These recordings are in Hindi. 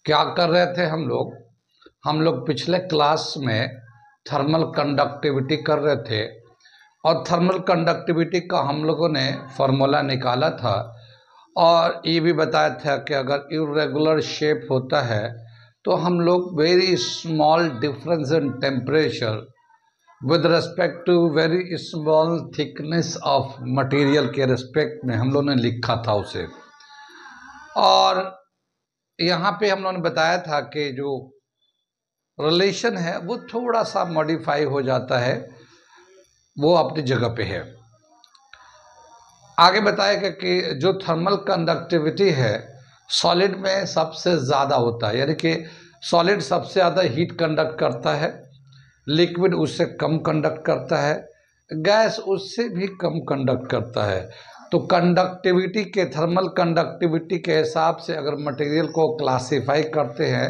क्या कर रहे थे हम लोग पिछले क्लास में थर्मल कंडक्टिविटी कर रहे थे और थर्मल कंडक्टिविटी का हम लोगों ने फॉर्मूला निकाला था और ये भी बताया था कि अगर इरेगुलर शेप होता है तो हम लोग very small difference in temperature with respect to very small thickness of material के रिस्पेक्ट में हम लोगों ने लिखा था उसे। और यहाँ पे हम लोगों ने बताया था कि जो रिलेशन है वो थोड़ा सा मॉडिफाई हो जाता है, वो अपनी जगह पे है। आगे बताया कि जो थर्मल कंडक्टिविटी है सॉलिड में सबसे ज़्यादा होता है, यानी कि सॉलिड सबसे ज़्यादा हीट कंडक्ट करता है, लिक्विड उससे कम कंडक्ट करता है, गैस उससे भी कम कंडक्ट करता है। तो कंडक्टिविटी के थर्मल कंडक्टिविटी के हिसाब से अगर मटेरियल को क्लासिफाई करते हैं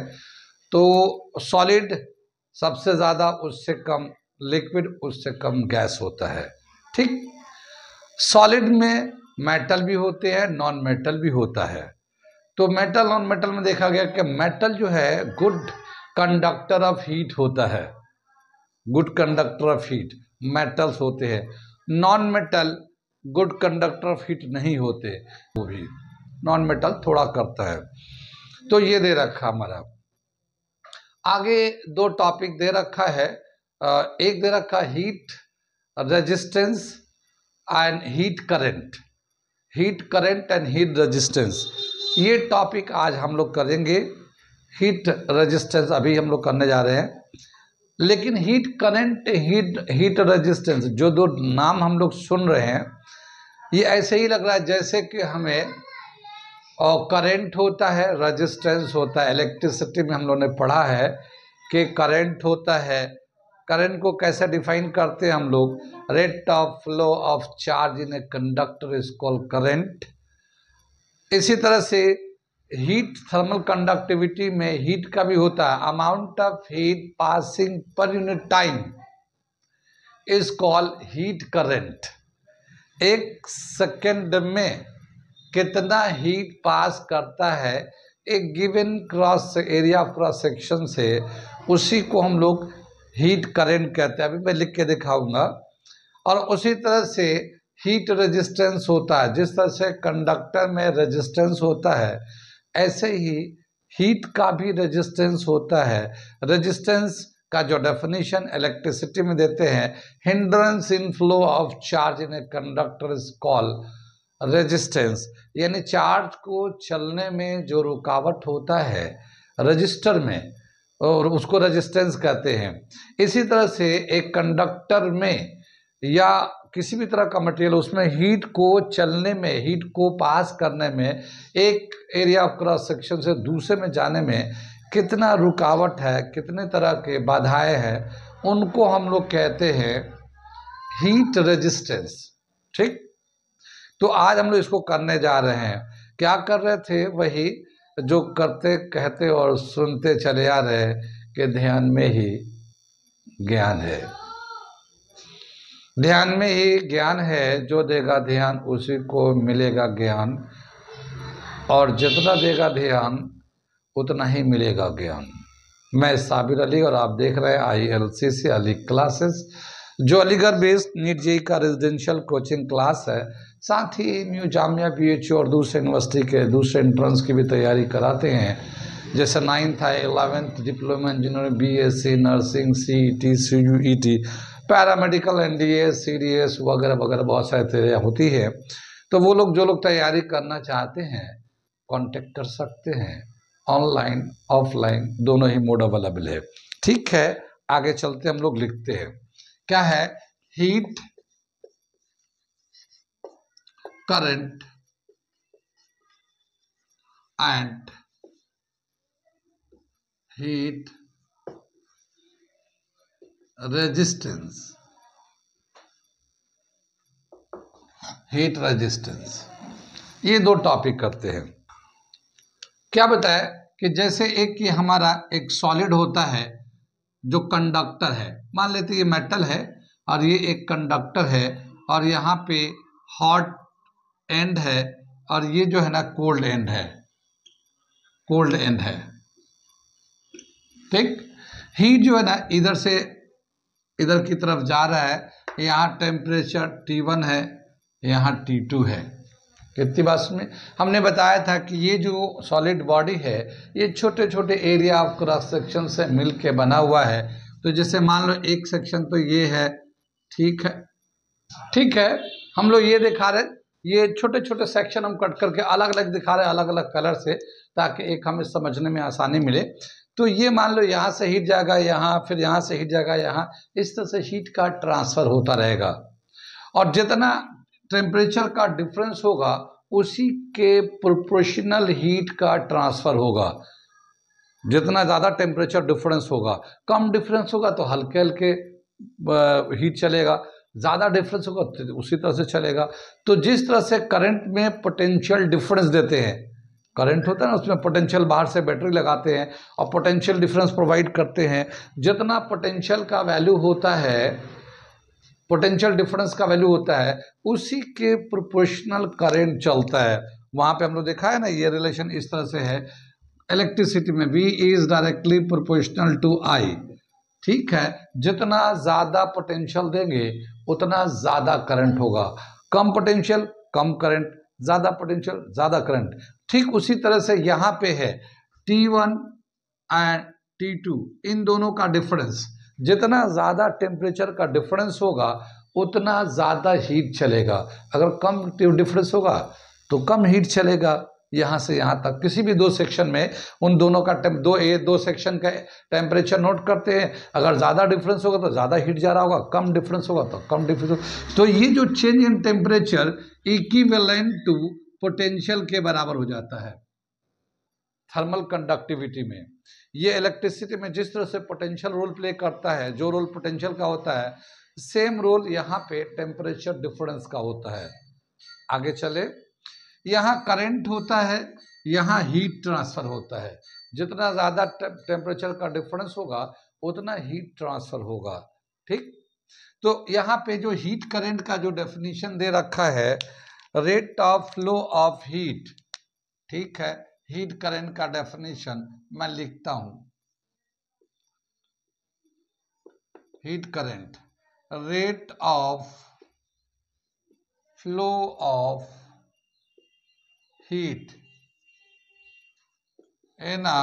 तो सॉलिड सबसे ज़्यादा, उससे कम लिक्विड, उससे कम गैस होता है। ठीक, सॉलिड में मेटल भी होते हैं, नॉन मेटल भी होता है। तो मेटल नॉन मेटल में देखा गया कि मेटल जो है गुड कंडक्टर ऑफ हीट होता है, good conductor of heat metals होते हैं। Non metal good conductor of heat नहीं होते, वो भी नॉन मेटल थोड़ा करता है। तो ये दे रखा हमारा। आगे दो टॉपिक दे रखा है, एक दे रखा heat resistance and heat current, heat current and heat resistance. ये टॉपिक आज हम लोग करेंगे। हीट रेजिस्टेंस अभी हम लोग करने जा रहे हैं, लेकिन हीट करंट, हीट रेजिस्टेंस, जो दो नाम हम लोग सुन रहे हैं ये ऐसे ही लग रहा है जैसे कि हमें और करंट होता है, रेजिस्टेंस होता है। इलेक्ट्रिसिटी में हम लोगों ने पढ़ा है कि करंट होता है। करंट को कैसे डिफाइन करते हैं हम लोग? Rate of flow of charge in a conductor is called current. इसी तरह से हीट, थर्मल कंडक्टिविटी में हीट का भी होता है। Amount of heat passing per unit time is called heat current. एक सेकेंड में कितना हीट पास करता है एक given cross area cross section से, उसी को हम लोग हीट करंट कहते हैं। अभी मैं लिख के दिखाऊंगा। और उसी तरह से हीट रेजिस्टेंस होता है। जिस तरह से कंडक्टर में रेजिस्टेंस होता है, ऐसे ही हीट का भी रेजिस्टेंस होता है। रेजिस्टेंस का जो डेफिनेशन इलेक्ट्रिसिटी में देते हैं, hindrance in flow of charge in a conductor is called resistance. यानी चार्ज को चलने में जो रुकावट होता है रजिस्टर में, और उसको रेजिस्टेंस कहते हैं। इसी तरह से एक कंडक्टर में या किसी भी तरह का मटेरियल, उसमें हीट को चलने में, हीट को पास करने में, एक एरिया ऑफ क्रॉस सेक्शन से दूसरे में जाने में कितना रुकावट है, कितने तरह के बाधाएं हैं, उनको हम लोग कहते हैं हीट रेजिस्टेंस। ठीक, तो आज हम लोग इसको करने जा रहे हैं। क्या कर रहे थे? वही जो करते कहते और सुनते चले आ रहे कि ध्यान में ही ज्ञान है। ध्यान में ही ज्ञान है, जो देगा ध्यान उसी को मिलेगा ज्ञान, और जितना देगा ध्यान उतना ही मिलेगा ज्ञान। मैं साबिर अली और आप देख रहे हैं ILCC अली क्लासेस, जो अलीगढ़ बेस्ड नीट जेईई का रेजिडेंशियल कोचिंग क्लास है। साथ ही न्यू जामिया BHU और दूसरे यूनिवर्सिटी के दूसरे एंट्रेंस की भी तैयारी कराते हैं, जैसे 9th है, 11th diploma engineering, BSc nursing, CET, CUET, paramedical, NDA, CDS वगैरह वगैरह बहुत सारी तैयारियाँ होती है। तो वो लोग, जो लोग तैयारी करना चाहते हैं, कांटेक्ट कर सकते हैं। ऑनलाइन ऑफलाइन दोनों ही मोड अवेलेबल है। ठीक है, आगे चलते हम लोग लिखते हैं। क्या है? Heat current and heat resistance, heat resistance, ये दो टॉपिक करते हैं। क्या बताया कि जैसे एक ये हमारा एक सॉलिड होता है जो कंडक्टर है, मान लेते ये मेटल है और ये एक कंडक्टर है, और यहाँ पे हॉट एंड है और ये जो है ना कोल्ड एंड है, कोल्ड एंड है। ठीक, हीट जो है ना इधर से इधर की तरफ जा रहा है, यहाँ टेम्परेचर T1 है, यहाँ T2 है। कितनी बात में हमने बताया था कि ये जो सॉलिड बॉडी है ये छोटे छोटे एरिया ऑफ क्रॉस सेक्शन से मिल के बना हुआ है। तो जैसे मान लो एक सेक्शन तो ये है, ठीक है, ठीक है, हम लोग ये दिखा रहे, ये छोटे छोटे सेक्शन हम कट करके अलग अलग दिखा रहे हैं, अलग अलग कलर से, ताकि एक हमें समझने में आसानी मिले। तो ये मान लो यहाँ से हीट जाएगा यहाँ, फिर यहाँ से हीट जाएगा यहाँ, इस तरह से हीट का ट्रांसफर होता रहेगा। और जितना टेम्परेचर का डिफरेंस होगा उसी के प्रोपोर्शनल हीट का ट्रांसफर होगा। जितना ज़्यादा टेम्परेचर डिफरेंस होगा, कम डिफरेंस होगा तो हल्के हल्के हीट चलेगा, ज़्यादा डिफरेंस होगा तो उसी तरह से चलेगा। तो जिस तरह से करंट में पोटेंशियल डिफरेंस देते हैं, करंट होता है ना उसमें पोटेंशियल बाहर से बैटरी लगाते हैं और पोटेंशियल डिफरेंस प्रोवाइड करते हैं। जितना पोटेंशियल का वैल्यू होता है, पोटेंशियल डिफरेंस का वैल्यू होता है, उसी के प्रोपोर्शनल करंट चलता है। वहाँ पे हम लोग देखा है ना, ये रिलेशन इस तरह से है इलेक्ट्रिसिटी में, V is directly proportional to I। ठीक है, जितना ज़्यादा पोटेंशियल देंगे उतना ज़्यादा करंट होगा, कम पोटेंशियल कम करंट, ज़्यादा पोटेंशियल ज़्यादा करंट। ठीक उसी तरह से यहाँ पे है T1 एंड T2, इन दोनों का डिफरेंस, जितना ज़्यादा टेम्परेचर का डिफरेंस होगा उतना ज़्यादा हीट चलेगा। अगर कम डिफरेंस होगा तो कम हीट चलेगा। यहाँ से यहाँ तक किसी भी दो सेक्शन में उन दोनों का दो सेक्शन का टेम्परेचर नोट करते हैं। अगर ज़्यादा डिफरेंस होगा तो ज़्यादा हीट जा रहा होगा, कम डिफरेंस होगा तो कम डिफरेंस होगा। तो ये जो change in temperature equivalent to potential के बराबर हो जाता है थर्मल कंडक्टिविटी में। ये इलेक्ट्रिसिटी में जिस तरह से पोटेंशियल रोल प्ले करता है, जो रोल पोटेंशियल का होता है, सेम रोल यहाँ पे टेम्परेचर डिफरेंस का होता है। आगे चले, यहाँ करंट होता है, यहाँ हीट ट्रांसफर होता है। जितना ज़्यादा टेम्परेचर का डिफरेंस होगा उतना हीट ट्रांसफर होगा। ठीक, तो यहाँ पे जो हीट करंट का जो डेफिनेशन दे रखा है, rate of flow of heat, ठीक है, हीट करंट का डेफिनेशन मैं लिखता हूं, heat current, rate of flow of heat in a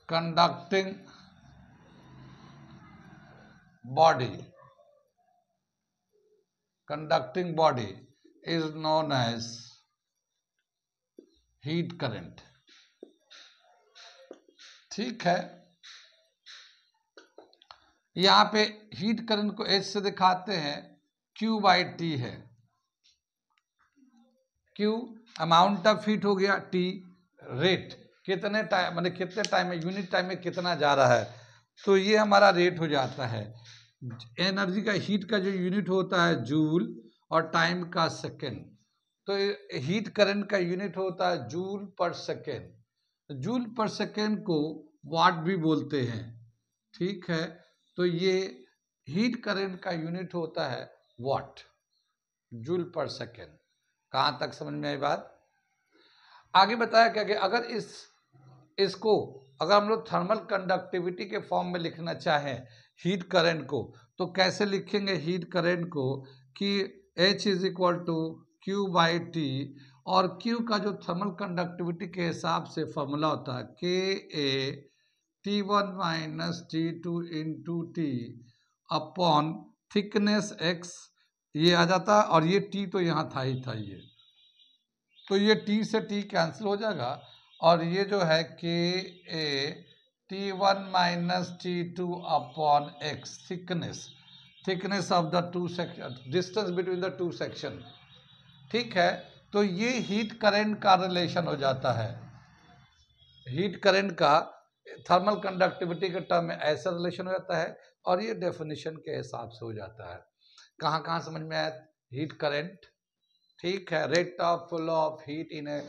conducting body is known as heat current. ठीक है, यहां पे हीट करंट को H से दिखाते हैं, Q/T है। Q अमाउंट ऑफ हीट हो गया, T रेट, कितने टाइम मतलब कितने टाइम में, यूनिट टाइम में कितना जा रहा है, तो ये हमारा रेट हो जाता है। एनर्जी का, हीट का जो यूनिट होता है जूल और टाइम का सेकेंड, तो हीट करंट का यूनिट होता है जूल पर सेकेंड। जूल पर सेकेंड को वाट भी बोलते हैं। ठीक है, तो ये हीट करंट का यूनिट होता है वाट, जूल पर सेकेंड। कहाँ तक समझ में आई बात? आगे बताया क्या कि अगर इसको अगर हम लोग थर्मल कंडक्टिविटी के फॉर्म में लिखना चाहें हीट करंट को, तो कैसे लिखेंगे हीट करंट को कि H is equal to Q/T, और Q का जो थर्मल कंडक्टिविटी के हिसाब से फॉर्मूला होता है Ka T1 minus T2 into T upon thickness X, ये आ जाता है, और ये T तो यहाँ था ही था, ये तो ये T से T कैंसिल हो जाएगा, और ये जो है Ka T1 minus T2 upon X, thickness of the two section, distance between the two section. ठीक है, तो ये हीट करंट का रिलेशन हो जाता है। हीट करंट का थर्मल कंडक्टिविटी के टर्म में ऐसा रिलेशन हो जाता है, और ये डेफिनेशन के हिसाब से हो जाता है। कहाँ कहाँ समझ में आया हीट करंट? ठीक है, rate of flow of heat in a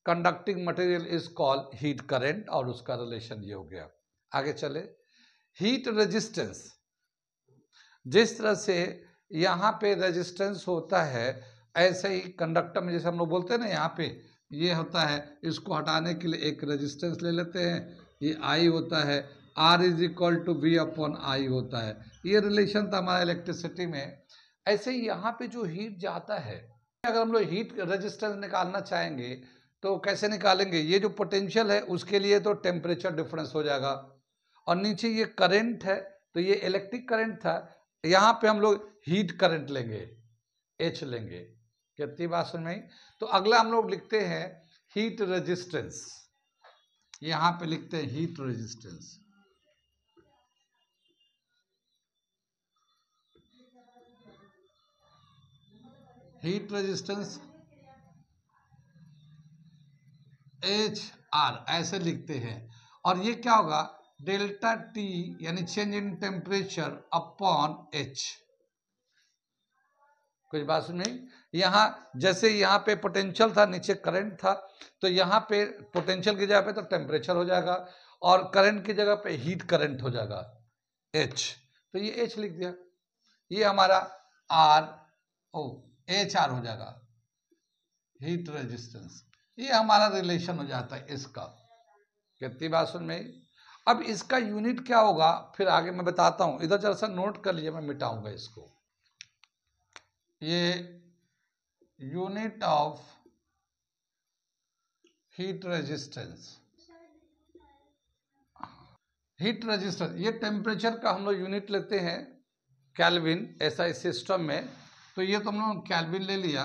conducting material is called heat current, और उसका रिलेशन ये हो गया। आगे चले, हीट रेजिस्टेंस, जिस तरह से यहाँ पे रेजिस्टेंस होता है ऐसे ही कंडक्टर में, जैसे हम लोग बोलते हैं ना यहाँ पे ये होता है, इसको हटाने के लिए एक रेजिस्टेंस ले लेते हैं, ये आई होता है, R is equal to V upon I होता है। ये रिलेशन था हमारा इलेक्ट्रिसिटी में। ऐसे ही यहाँ पे जो हीट जाता है, अगर हम लोग हीट रेजिस्टेंस निकालना चाहेंगे तो कैसे निकालेंगे? ये जो पोटेंशियल है उसके लिए तो टेम्परेचर डिफरेंस हो जाएगा, और नीचे ये करंट है तो ये इलेक्ट्रिक करंट था, यहाँ पे हम लोग हीट करंट लेंगे, H लेंगे। कितनी बात समझ में आई? तो अगला हम लोग लिखते हैं हीट रेजिस्टेंस, यहाँ पे लिखते हैं heat resistance. Heat resistance HR ऐसे लिखते हैं, और ये क्या होगा? डेल्टा T यानी change in temperature upon H। कुछ बात नहीं? यहाँ जैसे यहाँ पे पोटेंशियल था, नीचे करंट था, तो यहाँ पे पोटेंशियल की जगह पे तो टेम्परेचर हो जाएगा, और करंट की जगह पे हीट करंट हो जाएगा H। तो ये H लिख दिया, ये हमारा HR हो जाएगा, हीट रेजिस्टेंस। ये हमारा रिलेशन हो जाता है इसका। कितनी बात सुन में? अब इसका यूनिट क्या होगा फिर आगे मैं बताता हूं, इधर जरा सा नोट कर लीजिए, मैं मिटाऊंगा इसको। ये unit of heat resistance, heat resistance ये टेम्परेचर का हम लोग यूनिट लेते हैं केल्विन, ऐसा इस सिस्टम में, तो ये तो हम लोग केल्विन ले लिया,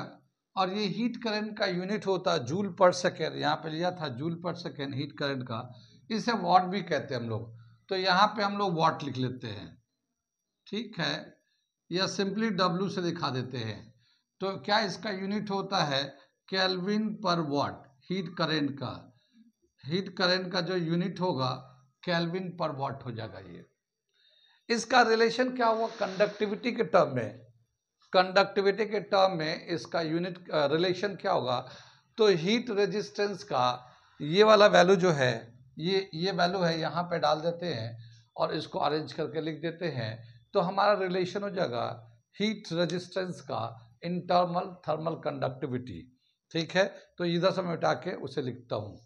और ये हीट करंट का यूनिट होता है जूल पर सेकेंड, यहाँ पे लिया था जूल पर सेकेंड हीट करंट का, इसे वाट भी कहते हैं हम लोग, तो यहाँ पे हम लोग वाट लिख लेते हैं, ठीक है, या सिंपली W से दिखा देते हैं। तो क्या इसका यूनिट होता है? केल्विन पर वाट, हीट करंट का, हीट करंट का जो यूनिट होगा केल्विन पर वाट हो जाएगा। ये इसका रिलेशन क्या हुआ कंडक्टिविटी के टर्म में? कंडक्टिविटी के टर्म में इसका यूनिट रिलेशन क्या होगा? तो हीट रेजिस्टेंस का ये वाला वैल्यू जो है, ये वैल्यू है, यहाँ पे डाल देते हैं और इसको अरेंज करके लिख देते हैं, तो हमारा रिलेशन हो जाएगा हीट रेजिस्टेंस का इंटरनल थर्मल कंडक्टिविटी। ठीक है, तो इधर से मैं उठा के उसे लिखता हूँ,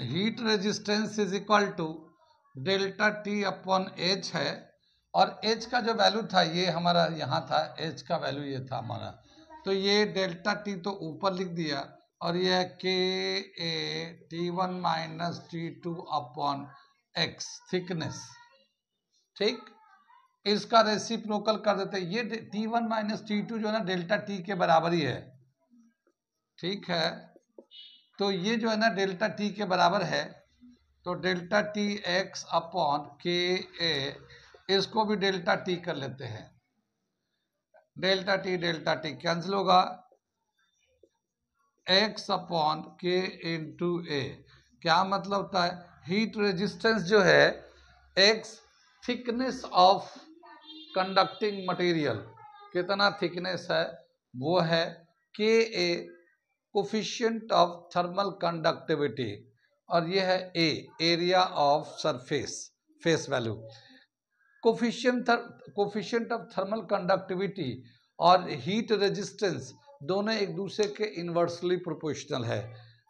heat resistance is equal to delta T upon H है, और H का जो वैल्यू था ये हमारा यहाँ था, H का वैल्यू ये था हमारा, तो ये डेल्टा T तो ऊपर लिख दिया, और ये है KA T1 minus T2 upon X thickness. ठीक, इसका रेसिप्रोकल कर देते हैं, ये T1 माइनस T2 जो है ना डेल्टा T के बराबर ही है। ठीक है, तो ये जो है ना डेल्टा T के बराबर है, तो delta T X upon KA, इसको भी डेल्टा T कर लेते हैं, डेल्टा T कैंसिल होगा, X upon K into A। क्या मतलब होता है? हीट रेजिस्टेंस जो है X thickness of conducting material, कितना थिकनेस है वो है, KA coefficient of thermal conductivity, और ये है A area of surface, face value. Coefficient of thermal conductivity और हीट रेजिस्टेंस दोनों एक दूसरे के इन्वर्सली प्रोपोर्शनल है।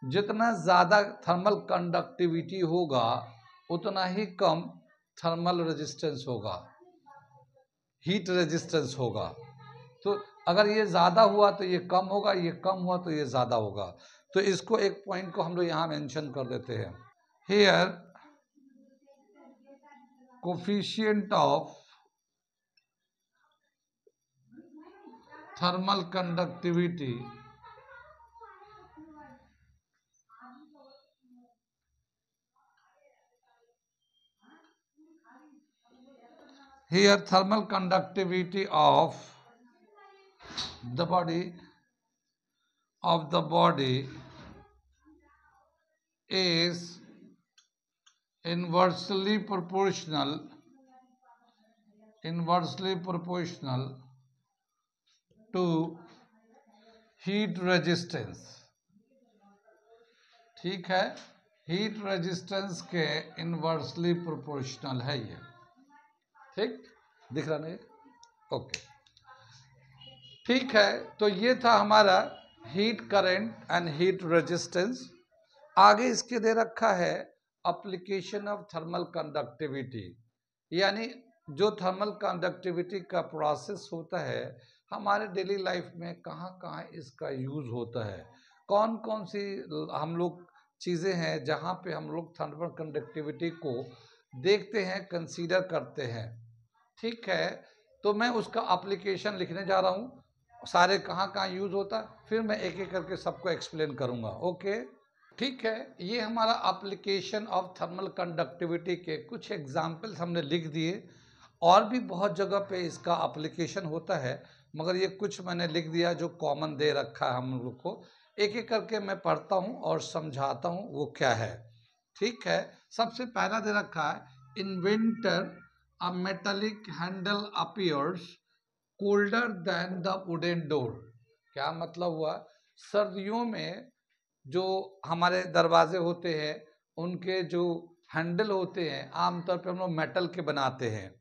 जितना ज़्यादा थर्मल कंडक्टिविटी होगा उतना ही कम थर्मल रेजिस्टेंस होगा, हीट रेजिस्टेंस होगा। तो अगर ये ज़्यादा हुआ तो ये कम होगा, ये कम हुआ तो ये ज़्यादा होगा। तो इसको एक पॉइंट को हम लोग यहाँ मेंशन कर देते हैं, here coefficient of thermal conductivity here thermal conductivity of the body is inversely proportional to heat resistance। ठीक है, हीट रेजिस्टेंस के इन्वर्सली प्रोपोर्शनल है ये। ठीक, दिख रहा नहीं? ओके, ठीक है, तो ये था हमारा heat current and heat resistance. आगे इसके दे रखा है एप्लीकेशन ऑफ थर्मल कंडक्टिविटी, यानी जो थर्मल कंडक्टिविटी का प्रोसेस होता है हमारे डेली लाइफ में कहाँ कहाँ इसका यूज होता है, कौन कौन सी हम लोग चीज़ें हैं जहाँ पे हम लोग थर्मल कंडक्टिविटी को देखते हैं, कंसीडर करते हैं। ठीक है, तो मैं उसका एप्लीकेशन लिखने जा रहा हूँ, सारे कहाँ कहाँ यूज होता है, फिर मैं एक एक करके सबको एक्सप्लेन करूँगा। ओके, ठीक है, ये हमारा एप्लीकेशन ऑफ थर्मल कंडक्टिविटी के कुछ एग्जाम्पल्स हमने लिख दिए। और भी बहुत जगह पे इसका एप्लीकेशन होता है, मगर ये कुछ मैंने लिख दिया जो कॉमन दे रखा है हम लोग को। एक एक करके मैं पढ़ता हूँ और समझाता हूँ वो क्या है। ठीक है, सबसे पहला दे रखा है in winter a metallic handle appears colder than the wooden door. क्या मतलब हुआ, सर्दियों में जो हमारे दरवाजे होते हैं उनके जो हैंडल होते हैं आमतौर पे हम लोग मेटल के बनाते हैं,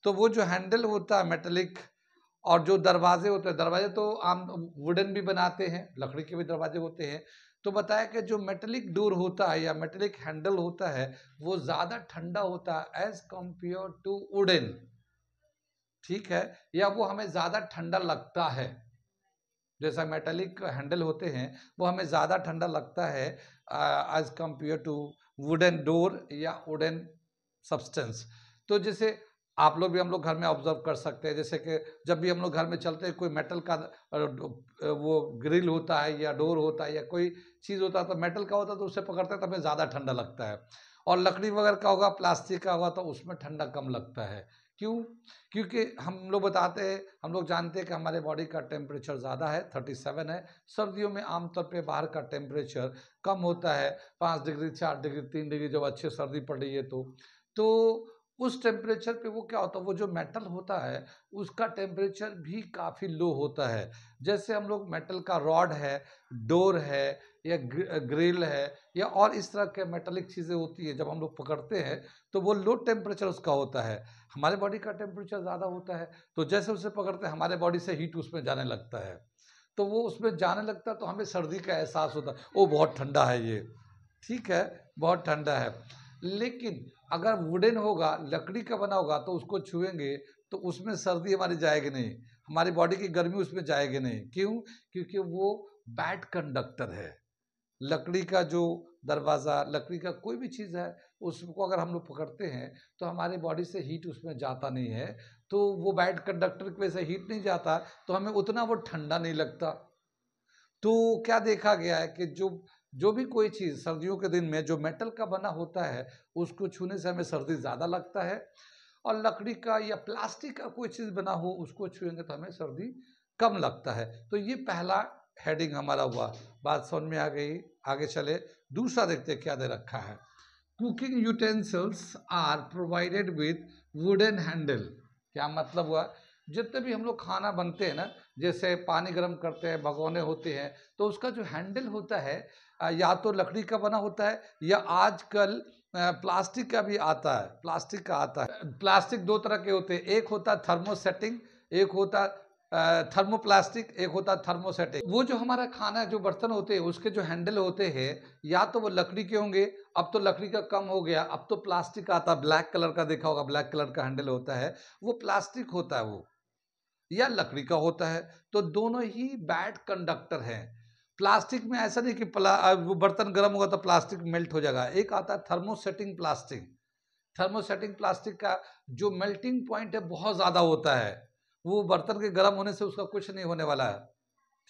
तो वो जो हैंडल होता है मेटेलिक, और जो दरवाजे होते हैं, दरवाजे तो आम वुडन भी बनाते हैं, लकड़ी के भी दरवाजे होते हैं, तो बताया कि जो मेटेलिक डोर होता है या मेटेलिक हैंडल होता है वो ज़्यादा ठंडा होता है एज कंपेयर टू वुडन। ठीक है, या वो हमें ज़्यादा ठंडा लगता है, जैसा मेटालिक हैंडल होते हैं वो हमें ज़्यादा ठंडा लगता है as compare to wooden door या वुडन सब्सटेंस। तो जैसे आप लोग भी, हम लोग घर में ऑब्जर्व कर सकते हैं, जैसे कि जब भी हम लोग घर में चलते हैं कोई मेटल का वो ग्रिल होता है या डोर होता है या कोई चीज़ होता है तो मेटल का होता है तो उससे पकड़ते हैं तो हमें ज़्यादा ठंडा लगता है, और लकड़ी वगैरह का होगा, प्लास्टिक का होगा तो उसमें ठंडा कम लगता है। क्यों? क्योंकि हम लोग बताते हैं, हम लोग जानते हैं कि हमारे बॉडी का टेम्परेचर ज़्यादा है, 37 है। सर्दियों में आमतौर पे बाहर का टेम्परेचर कम होता है, 5 डिग्री 4 डिग्री 3 डिग्री, जब अच्छी सर्दी पड़ रही है तो उस टेम्परेचर पे वो क्या होता है, वो जो मेटल होता है उसका टेम्परेचर भी काफ़ी लो होता है। जैसे हम लोग मेटल का रॉड है, डोर है या ग्रिल है या और इस तरह के मेटलिक चीज़ें होती है, जब हम लोग पकड़ते हैं तो वो लो टेम्परेचर उसका होता है। हमारे बॉडी का टेम्परेचर ज़्यादा होता है, तो जैसे उसे पकड़ते हैं हमारे बॉडी से हीट उसमें जाने लगता है, तो वो उसमें जाने लगता है तो हमें सर्दी का एहसास होता है, ओ बहुत ठंडा है ये। ठीक है, बहुत ठंडा है। लेकिन अगर वुडन होगा, लकड़ी का बना होगा, तो उसको छुएंगे तो उसमें सर्दी हमारी जाएगी नहीं, हमारी बॉडी की गर्मी उसमें जाएगी नहीं। क्यों? क्योंकि वो बैड कंडक्टर है। लकड़ी का जो दरवाज़ा, लकड़ी का कोई भी चीज़ है, उसको अगर हम लोग पकड़ते हैं तो हमारे बॉडी से हीट उसमें जाता नहीं है, तो वो बैड कंडक्टर की वजह से हीट नहीं जाता, तो हमें उतना वो ठंडा नहीं लगता। तो क्या देखा गया है कि जो जो भी कोई चीज़ सर्दियों के दिन में जो मेटल का बना होता है उसको छूने से हमें सर्दी ज़्यादा लगता है, और लकड़ी का या प्लास्टिक का कोई चीज़ बना हो उसको छुएंगे तो हमें सर्दी कम लगता है। तो ये पहला हेडिंग हमारा हुआ, बात समझ में आ गई। आगे चले, दूसरा देखते क्या दे रखा है। Cooking utensils are provided with wooden handle. क्या मतलब हुआ, जितने भी हम लोग खाना बनते हैं ना, जैसे पानी गर्म करते हैं, भगोने होते हैं, तो उसका जो हैंडल होता है या तो लकड़ी का बना होता है या आजकल प्लास्टिक का भी आता है, प्लास्टिक का आता है। प्लास्टिक दो तरह के होते हैं, एक होता है थर्मोसेटिंग, एक होता है थर्मोप्लास्टिक, एक होता है थर्मोसेटिक। वो जो हमारा खाना जो बर्तन होते हैं उसके जो हैंडल होते हैं या तो वो लकड़ी के होंगे, अब तो लकड़ी का कम हो गया, अब तो प्लास्टिक आता है, ब्लैक कलर का देखा होगा, ब्लैक कलर का हैंडल होता है, वो प्लास्टिक होता है वो, या लकड़ी का होता है। तो दोनों ही बैड कंडक्टर हैं। प्लास्टिक में ऐसा नहीं कि वो बर्तन गर्म होगा तो प्लास्टिक मेल्ट हो जाएगा। एक आता है थर्मोसेटिंग प्लास्टिक। थर्मोसेटिंग प्लास्टिक का जो मेल्टिंग पॉइंट है बहुत ज़्यादा होता है, वो बर्तन के गर्म होने से उसका कुछ नहीं होने वाला है।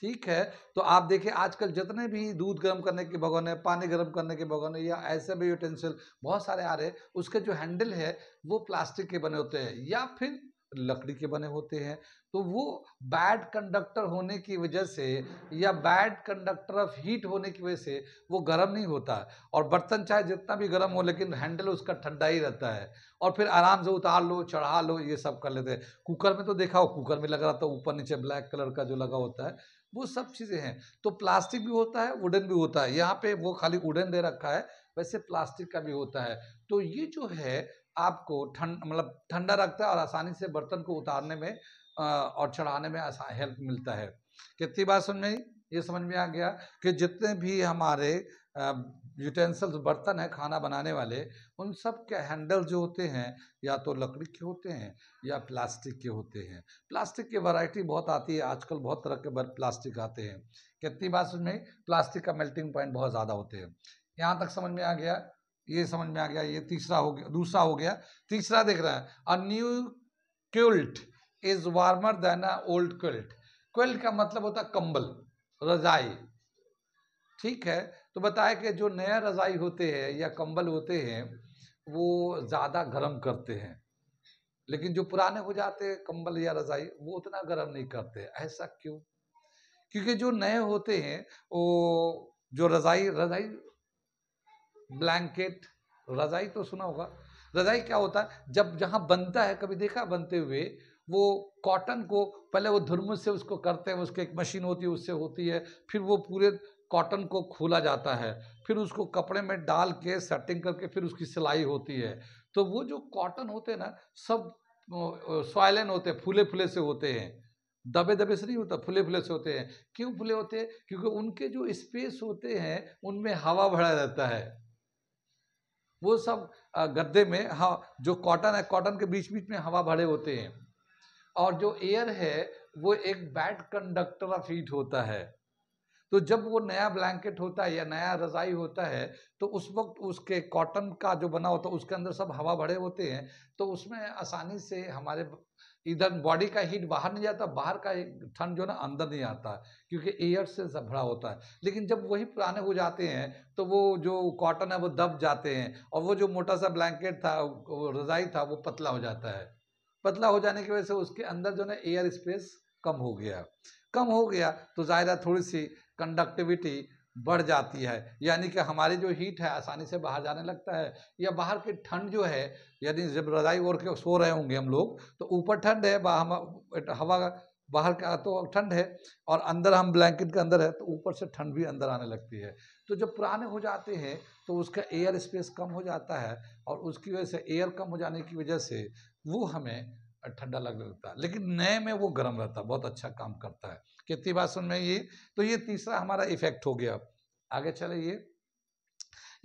ठीक है, तो आप देखिए आजकल जितने भी दूध गर्म करने के भगोने, पानी गर्म करने के भगोने या ऐसे भी यूटेंसिल बहुत सारे आ रहे हैं, उसके जो हैंडल है वो प्लास्टिक के बने होते हैं या फिर लकड़ी के बने होते हैं। तो वो बैड कंडक्टर होने की वजह से या बैड कंडक्टर ऑफ हीट होने की वजह से वो गर्म नहीं होता, और बर्तन चाहे जितना भी गर्म हो लेकिन हैंडल उसका ठंडा ही रहता है, और फिर आराम से उतार लो, चढ़ा लो, ये सब कर लेते हैं। कुकर में तो देखा हो, कुकर में लग रहा था ऊपर नीचे ब्लैक कलर का जो लगा होता है, वो सब चीज़ें हैं। तो प्लास्टिक भी होता है, वुडन भी होता है, यहाँ पे वो खाली वुडन दे रखा है, वैसे प्लास्टिक का भी होता है। तो ये जो है आपको मतलब ठंडा रखता है और आसानी से बर्तन को उतारने में और चढ़ाने में आसान हेल्प मिलता है। कितनी बात समझ में आई? ये समझ में आ गया कि जितने भी हमारे यूटेंसिल्स बर्तन है खाना बनाने वाले, उन सब के हैंडल जो होते हैं या तो लकड़ी के होते हैं या प्लास्टिक के होते हैं। प्लास्टिक की वैरायटी बहुत आती है आजकल, बहुत तरह के प्लास्टिक आते हैं। कितनी बार में प्लास्टिक का मेल्टिंग पॉइंट बहुत ज़्यादा होते हैं। यहाँ तक समझ में आ गया, ये समझ में आ गया। ये तीसरा हो गया, दूसरा हो गया। तीसरा देख रहे हैं, a new quilt is warmer than a old quilt. Quilt का मतलब होता है कंबल, रजाई, ठीक है। तो बताया कि जो नया रजाई होते हैं या कंबल होते हैं वो ज़्यादा गर्म करते हैं, लेकिन जो पुराने हो जाते हैं कंबल या रजाई वो उतना गर्म नहीं करते। ऐसा क्यों? क्योंकि जो नए होते हैं वो जो रजाई रजाई ब्लैंकेट, रजाई तो सुना होगा। रजाई क्या होता है, जब जहाँ बनता है, कभी देखा बनते हुए, वो कॉटन को पहले वो धुरमुस से उसको करते हैं, उसकी एक मशीन होती है उससे होती है, फिर वो पूरे कॉटन को खोला जाता है, फिर उसको कपड़े में डाल के सेटिंग करके फिर उसकी सिलाई होती है। तो वो जो कॉटन होते हैं ना, सब सॉइलन होते हैं, फूले फूले से होते हैं, दबे दबे से नहीं होता, फूले फूले से होते हैं। क्यों फूले होते हैं? क्योंकि उनके जो स्पेस होते हैं उनमें हवा भरा रहता है। वो सब गद्दे में, हाँ, जो कॉटन है कॉटन के बीच बीच में हवा भरे होते हैं। और जो एयर है वो एक बैड कंडक्टर ऑफ हीट होता है। तो जब वो नया ब्लैंकेट होता है या नया रजाई होता है तो उस वक्त उसके कॉटन का जो बना होता है उसके अंदर सब हवा भरे होते हैं, तो उसमें आसानी से हमारे इधर बॉडी का हीट बाहर नहीं जाता, बाहर का ठंड जो ना अंदर नहीं आता, क्योंकि एयर से सब भरा होता है। लेकिन जब वही पुराने हो जाते हैं तो वो जो कॉटन है वो दब जाते हैं, और वो जो मोटा सा ब्लैंकेट था, वो रजाई था, वो पतला हो जाता है। पतला हो जाने की वजह से उसके अंदर जो ना एयर स्पेस कम हो गया। कम हो गया तो ज़ाहिर थोड़ी सी कंडक्टिविटी बढ़ जाती है, यानी कि हमारी जो हीट है आसानी से बाहर जाने लगता है, या बाहर की ठंड जो है, यानी जब रजाई ओढ़ के सो रहे होंगे हम लोग तो ऊपर ठंड है, हवा बाहर का तो ठंड है, और अंदर हम ब्लैंकेट के अंदर है तो ऊपर से ठंड भी अंदर आने लगती है। तो जब पुराने हो जाते हैं तो उसका एयर स्पेस कम हो जाता है, और उसकी वजह से एयर कम हो जाने की वजह से वो हमें ठंडा लगने लगता है, लेकिन नए में वो गर्म रहता है, बहुत अच्छा काम करता है। कितनी बात सुन में ये, तो ये तीसरा हमारा इफेक्ट हो गया। आगे चले,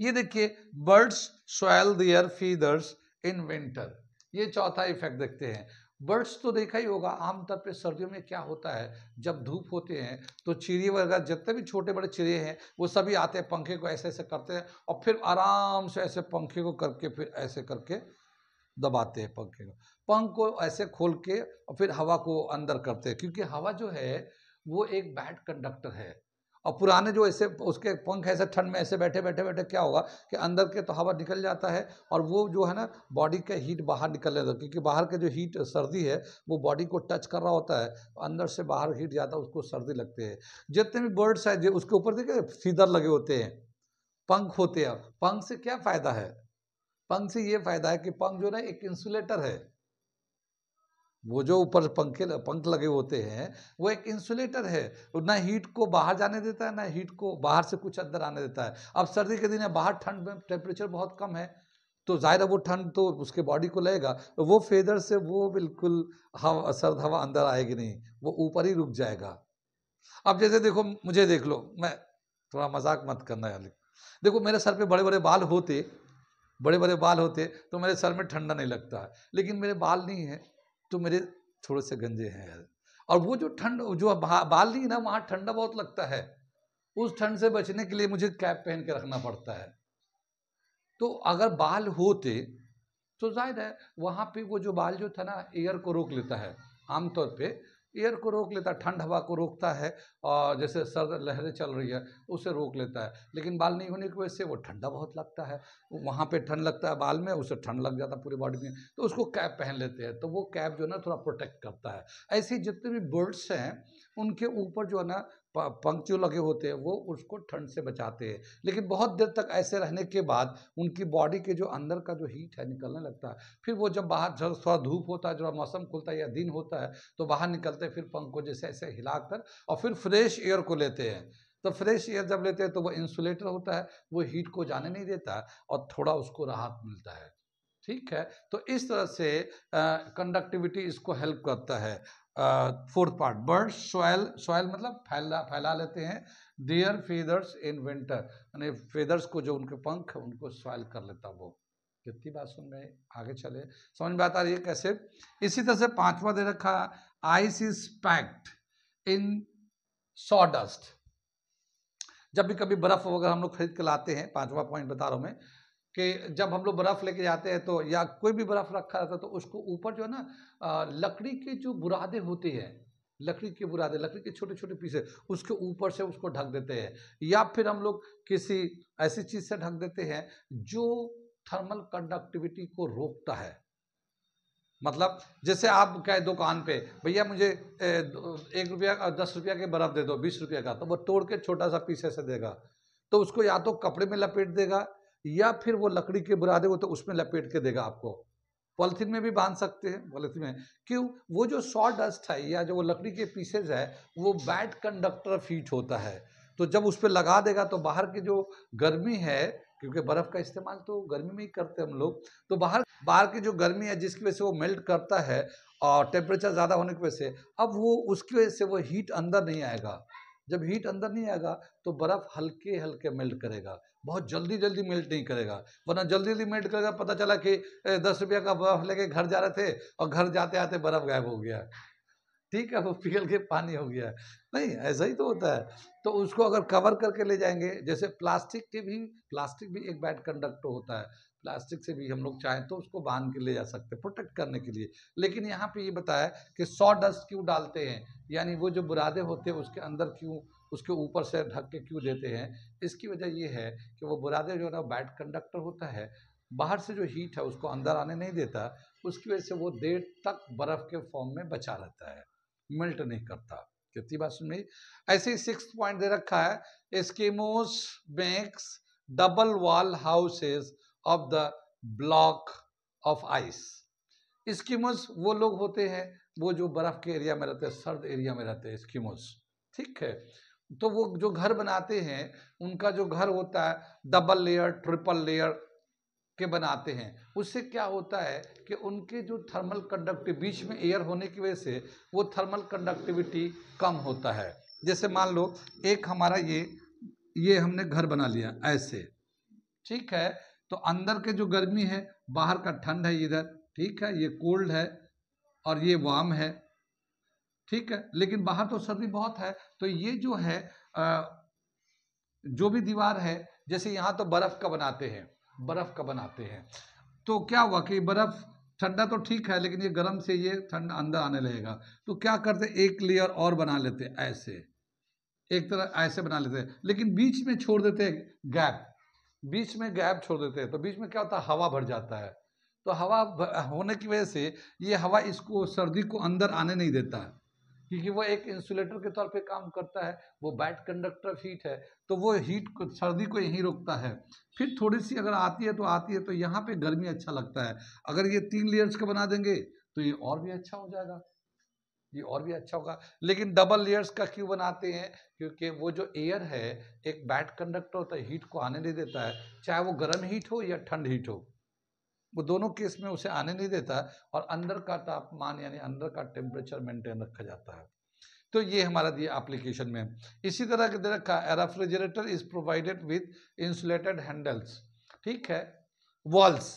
ये देखिए, birds swell their feathers in winter, ये चौथा इफेक्ट देखते हैं। बर्ड्स तो देखा ही होगा, आमतौर पे सर्दियों में क्या होता है, जब धूप होते हैं तो चिड़िया वगैरह जितने भी छोटे बड़े चिड़िया हैं वो सभी आते हैं, पंखे को ऐसे ऐसे करते हैं और फिर आराम से ऐसे पंखे को करके फिर ऐसे करके दबाते हैं पंखे को, पंख को ऐसे खोल के और फिर हवा को अंदर करते हैं, क्योंकि हवा जो है वो एक बैड कंडक्टर है। और पुराने जो ऐसे उसके पंख ऐसे ठंड में ऐसे बैठे बैठे बैठे क्या होगा कि अंदर के तो हवा निकल जाता है, और वो जो है ना बॉडी का हीट बाहर निकलने लगता है, क्योंकि बाहर के जो हीट सर्दी है वो बॉडी को टच कर रहा होता है, अंदर से बाहर हीट जाता है, उसको सर्दी लगती है। जितने भी बर्ड्स है जो उसके ऊपर देखिए फीदर लगे होते हैं, पंख होते हैं। पंख से क्या फायदा है? पंख से ये फायदा है कि पंख जो ना एक इंसुलेटर है, वो जो ऊपर पंख लगे होते हैं वो एक इंसुलेटर है, ना हीट को बाहर जाने देता है ना हीट को बाहर से कुछ अंदर आने देता है। अब सर्दी के दिन है, बाहर ठंड में टेम्परेचर बहुत कम है, तो जाहिर है वो ठंड तो उसके बॉडी को लगेगा, तो वो फेदर से वो बिल्कुल हवा, सर्द हवा अंदर आएगी नहीं, वो ऊपर ही रुक जाएगा। अब जैसे देखो, मुझे देख लो, मैं थोड़ा मजाक मत करना यार, देखो मेरे सर पे बड़े बड़े बाल होते, बड़े बड़े बाल होते तो मेरे सर में ठंडा नहीं लगता है, लेकिन मेरे बाल नहीं है तो मेरे थोड़े से गंजे हैं यार। और वो जो ठंड जो बाल नहीं है ना, वहाँ ठंडा बहुत लगता है, उस ठंड से बचने के लिए मुझे कैप पहन के रखना पड़ता है। तो अगर बाल होते तो जाहिर है वहाँ पे वो जो बाल जो था ना एयर को रोक लेता है, आमतौर पे एयर को रोक लेता है, ठंड हवा को रोकता है, और जैसे सर्द लहरें चल रही है उसे रोक लेता है। लेकिन बाल नहीं होने की वजह से वो ठंडा बहुत लगता है, वहाँ पे ठंड लगता है बाल में, उसे ठंड लग जाता है पूरी बॉडी में, तो उसको कैप पहन लेते हैं, तो वो कैप जो है ना थोड़ा प्रोटेक्ट करता है। ऐसे ही जितने भी बर्ड्स हैं उनके ऊपर जो है ना पंख जो लगे होते हैं वो उसको ठंड से बचाते हैं, लेकिन बहुत देर तक ऐसे रहने के बाद उनकी बॉडी के जो अंदर का जो हीट है निकलने लगता है। फिर वो जब बाहर थोड़ा धूप होता है, जब मौसम खुलता है या दिन होता है तो बाहर निकलते हैं, फिर पंख को जैसे ऐसे हिलाकर और फिर फ्रेश एयर को लेते हैं। तो फ्रेश एयर जब लेते हैं तो वो इंसुलेटर होता है, वो हीट को जाने नहीं देता और थोड़ा उसको राहत मिलता है। ठीक है, तो इस तरह से कंडक्टिविटी इसको हेल्प करता है। Fourth part, birds soil, soil मतलब फैला लेते हैं देयर फेदर्स इन विंटर, यानी फेदर्स को जो उनके पंख उनको सॉयल कर लेता वो। कितनी बात सुन में आगे चले, समझ में आता है ये कैसे। इसी तरह से पांचवा दे रखा, ice is packed in sawdust. जब भी कभी बर्फ वगैरह हम लोग खरीद के लाते हैं, पांचवा पॉइंट बता रहा हूं मैं, कि जब हम लोग बर्फ लेके जाते हैं तो, या कोई भी बर्फ रखा रहता है तो उसको ऊपर जो है ना लकड़ी के जो बुरादे होते हैं, लकड़ी के बुरादे, लकड़ी के छोटे छोटे पीसे, उसके ऊपर से उसको ढक देते हैं, या फिर हम लोग किसी ऐसी चीज से ढक देते हैं जो थर्मल कंडक्टिविटी को रोकता है। मतलब जैसे आप कहे दुकान पे, भैया मुझे 1 रुपया 10 रुपया के बर्फ दे दो, 20 रुपया का, तो वो तोड़ के छोटा सा पीस ऐसे देगा, तो उसको या तो कपड़े में लपेट देगा या फिर वो लकड़ी के बुरादे हो तो उसमें लपेट के देगा आपको। पॉलिथीन में भी बांध सकते हैं, पॉलिथीन में क्यों, वो जो सॉ डस्ट है या जो वो लकड़ी के पीसेज है वो बैड कंडक्टर ऑफ हीट होता है, तो जब उस पर लगा देगा तो बाहर की जो गर्मी है, क्योंकि बर्फ का इस्तेमाल तो गर्मी में ही करते हैं हम लोग, तो बाहर की जो गर्मी है जिसकी वजह से वो मेल्ट करता है और टेम्परेचर ज़्यादा होने की वजह से, अब वो उसकी वजह से वो हीट अंदर नहीं आएगा। जब हीट अंदर नहीं आएगा तो बर्फ हल्के हल्के मेल्ट करेगा, बहुत जल्दी जल्दी मेल्ट नहीं करेगा, वरना जल्दी जल्दी मेल्ट करेगा, पता चला कि 10 रुपया का बर्फ लेके घर जा रहे थे और घर जाते आते बर्फ गायब हो गया, ठीक है, वो पिघल के पानी हो गया। नहीं, ऐसा ही तो होता है। तो उसको अगर कवर करके ले जाएंगे, जैसे प्लास्टिक भी एक बैड कंडक्टर होता है, प्लास्टिक से भी हम लोग चाहें तो उसको बांध के ले जा सकते हैं प्रोटेक्ट करने के लिए। लेकिन यहाँ पे ये बताया कि सॉ डस्ट क्यों डालते हैं, यानी वो जो बुरादे होते हैं उसके अंदर क्यों, उसके ऊपर से ढक के क्यों देते हैं, इसकी वजह ये है कि वो बुरादे जो है ना बैड कंडक्टर होता है, बाहर से जो हीट है उसको अंदर आने नहीं देता, उसकी वजह से वो देर तक बर्फ के फॉर्म में बचा रहता है, मेल्ट नहीं करता। कितनी बात सुन रही। ऐसे ही 6th पॉइंट दे रखा है, Eskimos makes double wall houses of the block of ice. Eskimos वो लोग होते हैं वो जो बर्फ के एरिया में रहते हैं, सर्द एरिया में रहते हैं एस्किमोस, ठीक है। तो वो जो घर बनाते हैं उनका जो घर होता है डबल लेयर ट्रिपल लेयर के बनाते हैं, उससे क्या होता है कि उनके जो थर्मल कंडक्टिव बीच में एयर होने की वजह से वो थर्मल कंडक्टिविटी कम होता है। जैसे मान लो एक हमारा ये हमने घर बना लिया ऐसे, ठीक है, तो अंदर के जो गर्मी है, बाहर का ठंड है इधर, ठीक है, ये कोल्ड है और ये वार्म है, ठीक है, लेकिन बाहर तो सर्दी बहुत है, तो ये जो है जो भी दीवार है, जैसे यहाँ तो बर्फ का बनाते हैं, तो क्या हुआ कि बर्फ ठंडा तो ठीक है, लेकिन ये गर्म से ये ठंडा अंदर आने लगेगा, तो क्या करते, एक लेयर और बना लेते ऐसे, एक तरह ऐसे बना लेते हैं, लेकिन बीच में छोड़ देते हैं गैप, बीच में गैप छोड़ देते हैं, तो बीच में क्या होता है, हवा भर जाता है, तो हवा होने की वजह से ये हवा इसको सर्दी को अंदर आने नहीं देता है, क्योंकि वो एक इंसुलेटर के तौर पे काम करता है, वो बैड कंडक्टर ऑफ हीट है, तो वो हीट को, सर्दी को यहीं रोकता है। फिर थोड़ी सी अगर आती है तो यहाँ पे गर्मी अच्छा लगता है, अगर ये 3 लेयर्स का बना देंगे तो ये और भी अच्छा हो जाएगा, ये और भी अच्छा होगा। लेकिन डबल लेयर्स का क्यों बनाते हैं, क्योंकि वो जो एयर है एक बैड कंडक्टर होता है, हीट को आने नहीं देता है, चाहे वो गर्म हीट हो या ठंड हीट हो, वो दोनों केस में उसे आने नहीं देता, और अंदर का तापमान यानी अंदर का टेम्परेचर मेंटेन रखा जाता है। तो ये हमारा दिया एप्लीकेशन में। इसी तरह के दे रखा है, refrigerator is provided with insulated handles, ठीक है, वॉल्स।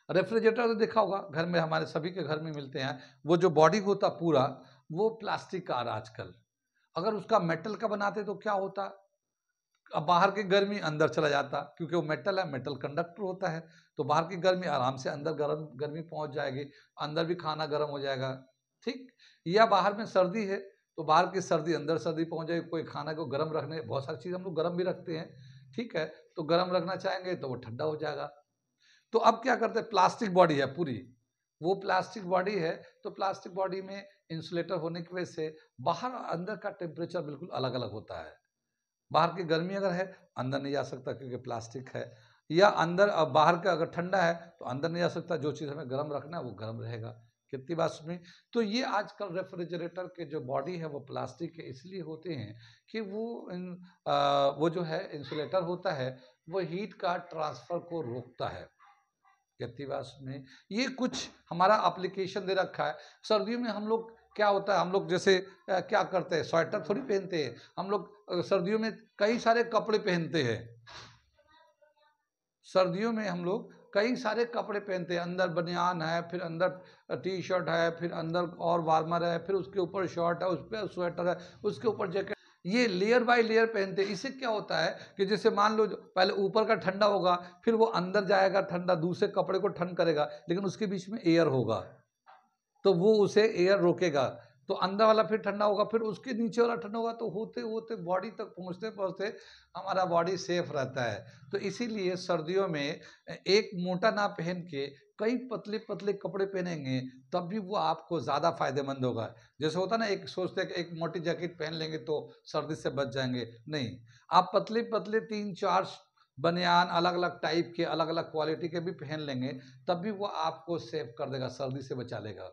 रेफ्रिजरेटर तो देखा होगा घर में, हमारे सभी के घर में मिलते हैं, वो जो बॉडी होता पूरा वो प्लास्टिक का आ रहा आजकल, अगर उसका मेटल का बनाते तो क्या होता, अब बाहर की गर्मी अंदर चला जाता, क्योंकि वो मेटल है, मेटल कंडक्टर होता है, तो बाहर की गर्मी आराम से अंदर गर्मी पहुंच जाएगी, अंदर भी खाना गर्म हो जाएगा, ठीक। या बाहर में सर्दी है तो बाहर की सर्दी अंदर सर्दी पहुंच जाएगी, कोई खाना को गर्म रखने, बहुत सारी चीज़ हम लोग गर्म भी रखते हैं, ठीक है, तो गर्म रखना चाहेंगे तो वो ठंडा हो जाएगा। तो अब क्या करते हैं, प्लास्टिक बॉडी है पूरी, वो प्लास्टिक बॉडी है, तो प्लास्टिक बॉडी में इंसुलेटर होने की वजह से बाहर अंदर का टेम्परेचर बिल्कुल अलग अलग होता है, बाहर की गर्मी अगर है अंदर नहीं जा सकता क्योंकि प्लास्टिक है, या अंदर अब बाहर का अगर ठंडा है तो अंदर नहीं जा सकता, जो चीज़ हमें गर्म रखना है वो गर्म रहेगा। कितनी बात सुनी। तो ये आजकल रेफ्रिजरेटर के जो बॉडी है वो प्लास्टिक के इसलिए होते हैं कि वो जो है इंसुलेटर होता है वो हीट का ट्रांसफर को रोकता है। कितनी बात सुनी। ये कुछ हमारा एप्लीकेशन दे रखा है। सर्दियों में हम लोग क्या होता है, हम लोग जैसे क्या करते हैं, स्वेटर थोड़ी पहनते हैं हम लोग, सर्दियों में कई सारे कपड़े पहनते हैं। सर्दियों में हम लोग कई सारे कपड़े पहनते हैं, अंदर बनियान है, फिर अंदर टी शर्ट है, फिर अंदर और वार्मर है, फिर उसके ऊपर शर्ट है, उस पर स्वेटर है, उसके ऊपर जैकेट, ये लेयर बाय लेयर पहनते हैं। इससे क्या होता है कि जैसे मान लो पहले ऊपर का ठंडा होगा, फिर वो अंदर जाएगा ठंडा, दूसरे कपड़े को ठंड करेगा, लेकिन उसके बीच में एयर होगा तो वो उसे एयर रोकेगा, तो अंदर वाला फिर ठंडा होगा, फिर उसके नीचे वाला ठंडा होगा, तो होते होते बॉडी तक पहुंचते पहुंचते हमारा बॉडी सेफ रहता है। तो इसीलिए सर्दियों में एक मोटा ना पहन के कई पतले पतले कपड़े पहनेंगे, तब भी वो आपको ज़्यादा फायदेमंद होगा। जैसे होता ना, एक सोचते हैं कि एक मोटी जैकेट पहन लेंगे तो सर्दी से बच जाएंगे, नहीं, आप पतले पतले 3-4 बनियान अलग अलग टाइप के, अलग अलग क्वालिटी के भी पहन लेंगे, तब भी वो आपको सेव कर देगा, सर्दी से बचा लेगा।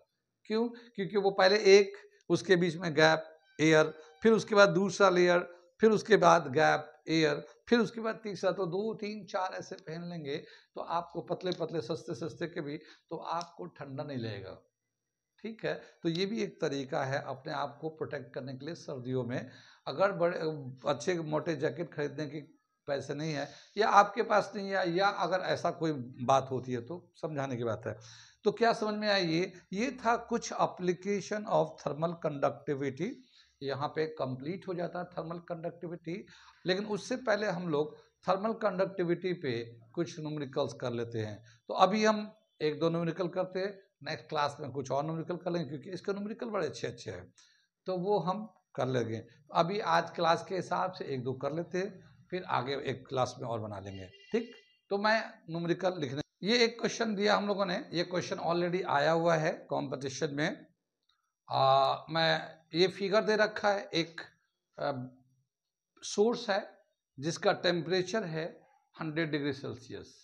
क्यों? क्योंकि वो पहले एक, उसके बीच में गैप, एयर, फिर उसके बाद दूसरा लेयर, फिर उसके बाद गैप, एयर, फिर उसके बाद तीसरा, तो 2-3-4 ऐसे पहन लेंगे तो आपको पतले पतले सस्ते सस्ते के भी, तो आपको ठंडा नहीं लगेगा। ठीक है, तो ये भी एक तरीका है अपने आप को प्रोटेक्ट करने के लिए सर्दियों में। अगर बड़े अच्छे मोटे जैकेट खरीदने की पैसे नहीं है, या आपके पास नहीं है, या अगर ऐसा कोई बात होती है तो समझाने की बात है। तो क्या समझ में आई? ये था कुछ एप्लीकेशन ऑफ थर्मल कंडक्टिविटी। यहाँ पे कंप्लीट हो जाता है थर्मल कंडक्टिविटी, लेकिन उससे पहले हम लोग थर्मल कंडक्टिविटी पे कुछ न्यूमेरिकल्स कर लेते हैं। तो अभी हम 1-2 न्यूमेरिकल करते हैं, नेक्स्ट क्लास में कुछ और न्यूमेरिकल कर लेंगे, क्योंकि इसके न्यूमेरिकल बड़े अच्छे अच्छे हैं, तो वो हम कर लेंगे। अभी आज क्लास के हिसाब से 1-2 कर लेते हैं, फिर आगे एक क्लास में और बना लेंगे। ठीक, तो मैं न्यूमेरिकल लिखने, ये एक क्वेश्चन दिया हम लोगों ने, ये क्वेश्चन ऑलरेडी आया हुआ है कंपटीशन में। मैं ये फिगर दे रखा है, एक सोर्स है जिसका टेम्परेचर है 100 डिग्री सेल्सियस,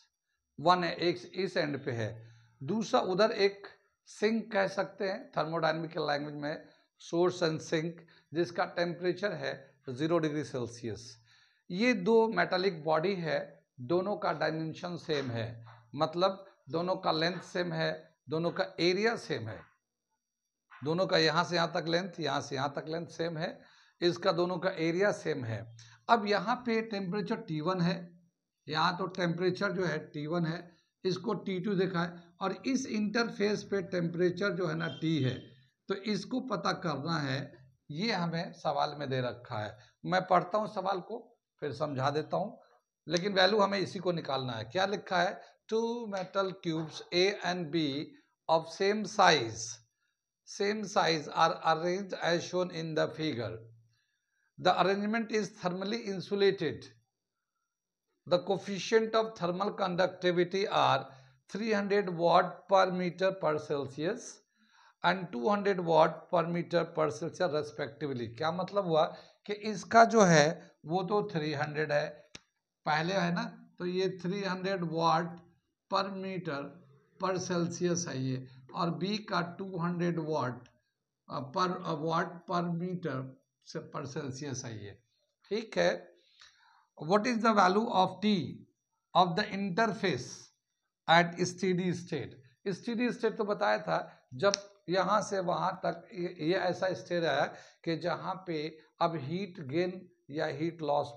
वन है, एक इस एंड पे है, दूसरा उधर एक सिंक कह सकते हैं थर्मोडायनेमिकल लैंग्वेज में, सोर्स एंड सिंक, जिसका टेम्परेचर है 0 डिग्री सेल्सियस। ये दो मेटालिक बॉडी है, दोनों का डायमेंशन सेम है, मतलब दोनों का लेंथ सेम है, दोनों का एरिया सेम है, दोनों का यहाँ से यहाँ तक लेंथ, यहाँ से यहाँ तक लेंथ सेम है, इसका दोनों का एरिया सेम है। अब यहाँ पे टेम्परेचर T1 है, यहाँ तो टेम्परेचर जो है T1 है, इसको T2 देखा है, और इस इंटरफेस पे टेम्परेचर जो है ना T है, तो इसको पता करना है, ये हमें सवाल में दे रखा है। मैं पढ़ता हूँ सवाल को, फिर समझा देता हूँ, लेकिन वैल्यू हमें इसी को निकालना है। क्या लिखा है? 2 metal cubes A and B of same size are arranged as shown in the figure. The arrangement is thermally insulated. The coefficient of thermal conductivity are 300 watt per meter per Celsius and 200 watt per meter per Celsius respectively. क्या मतलब हुआ कि इसका जो है वो तो 300 है, पहले है ना, तो ये 300 वाट पर मीटर पर सेल्सियस है ये, और बी का 200 वाट पर मीटर पर सेल्सियस है ये। ठीक है, what is the value of T of the interface at steady state? Steady state तो बताया था, जब यहाँ से वहाँ तक ये ऐसा स्टेट है कि जहाँ पे अब हीट गेन या हीट लॉस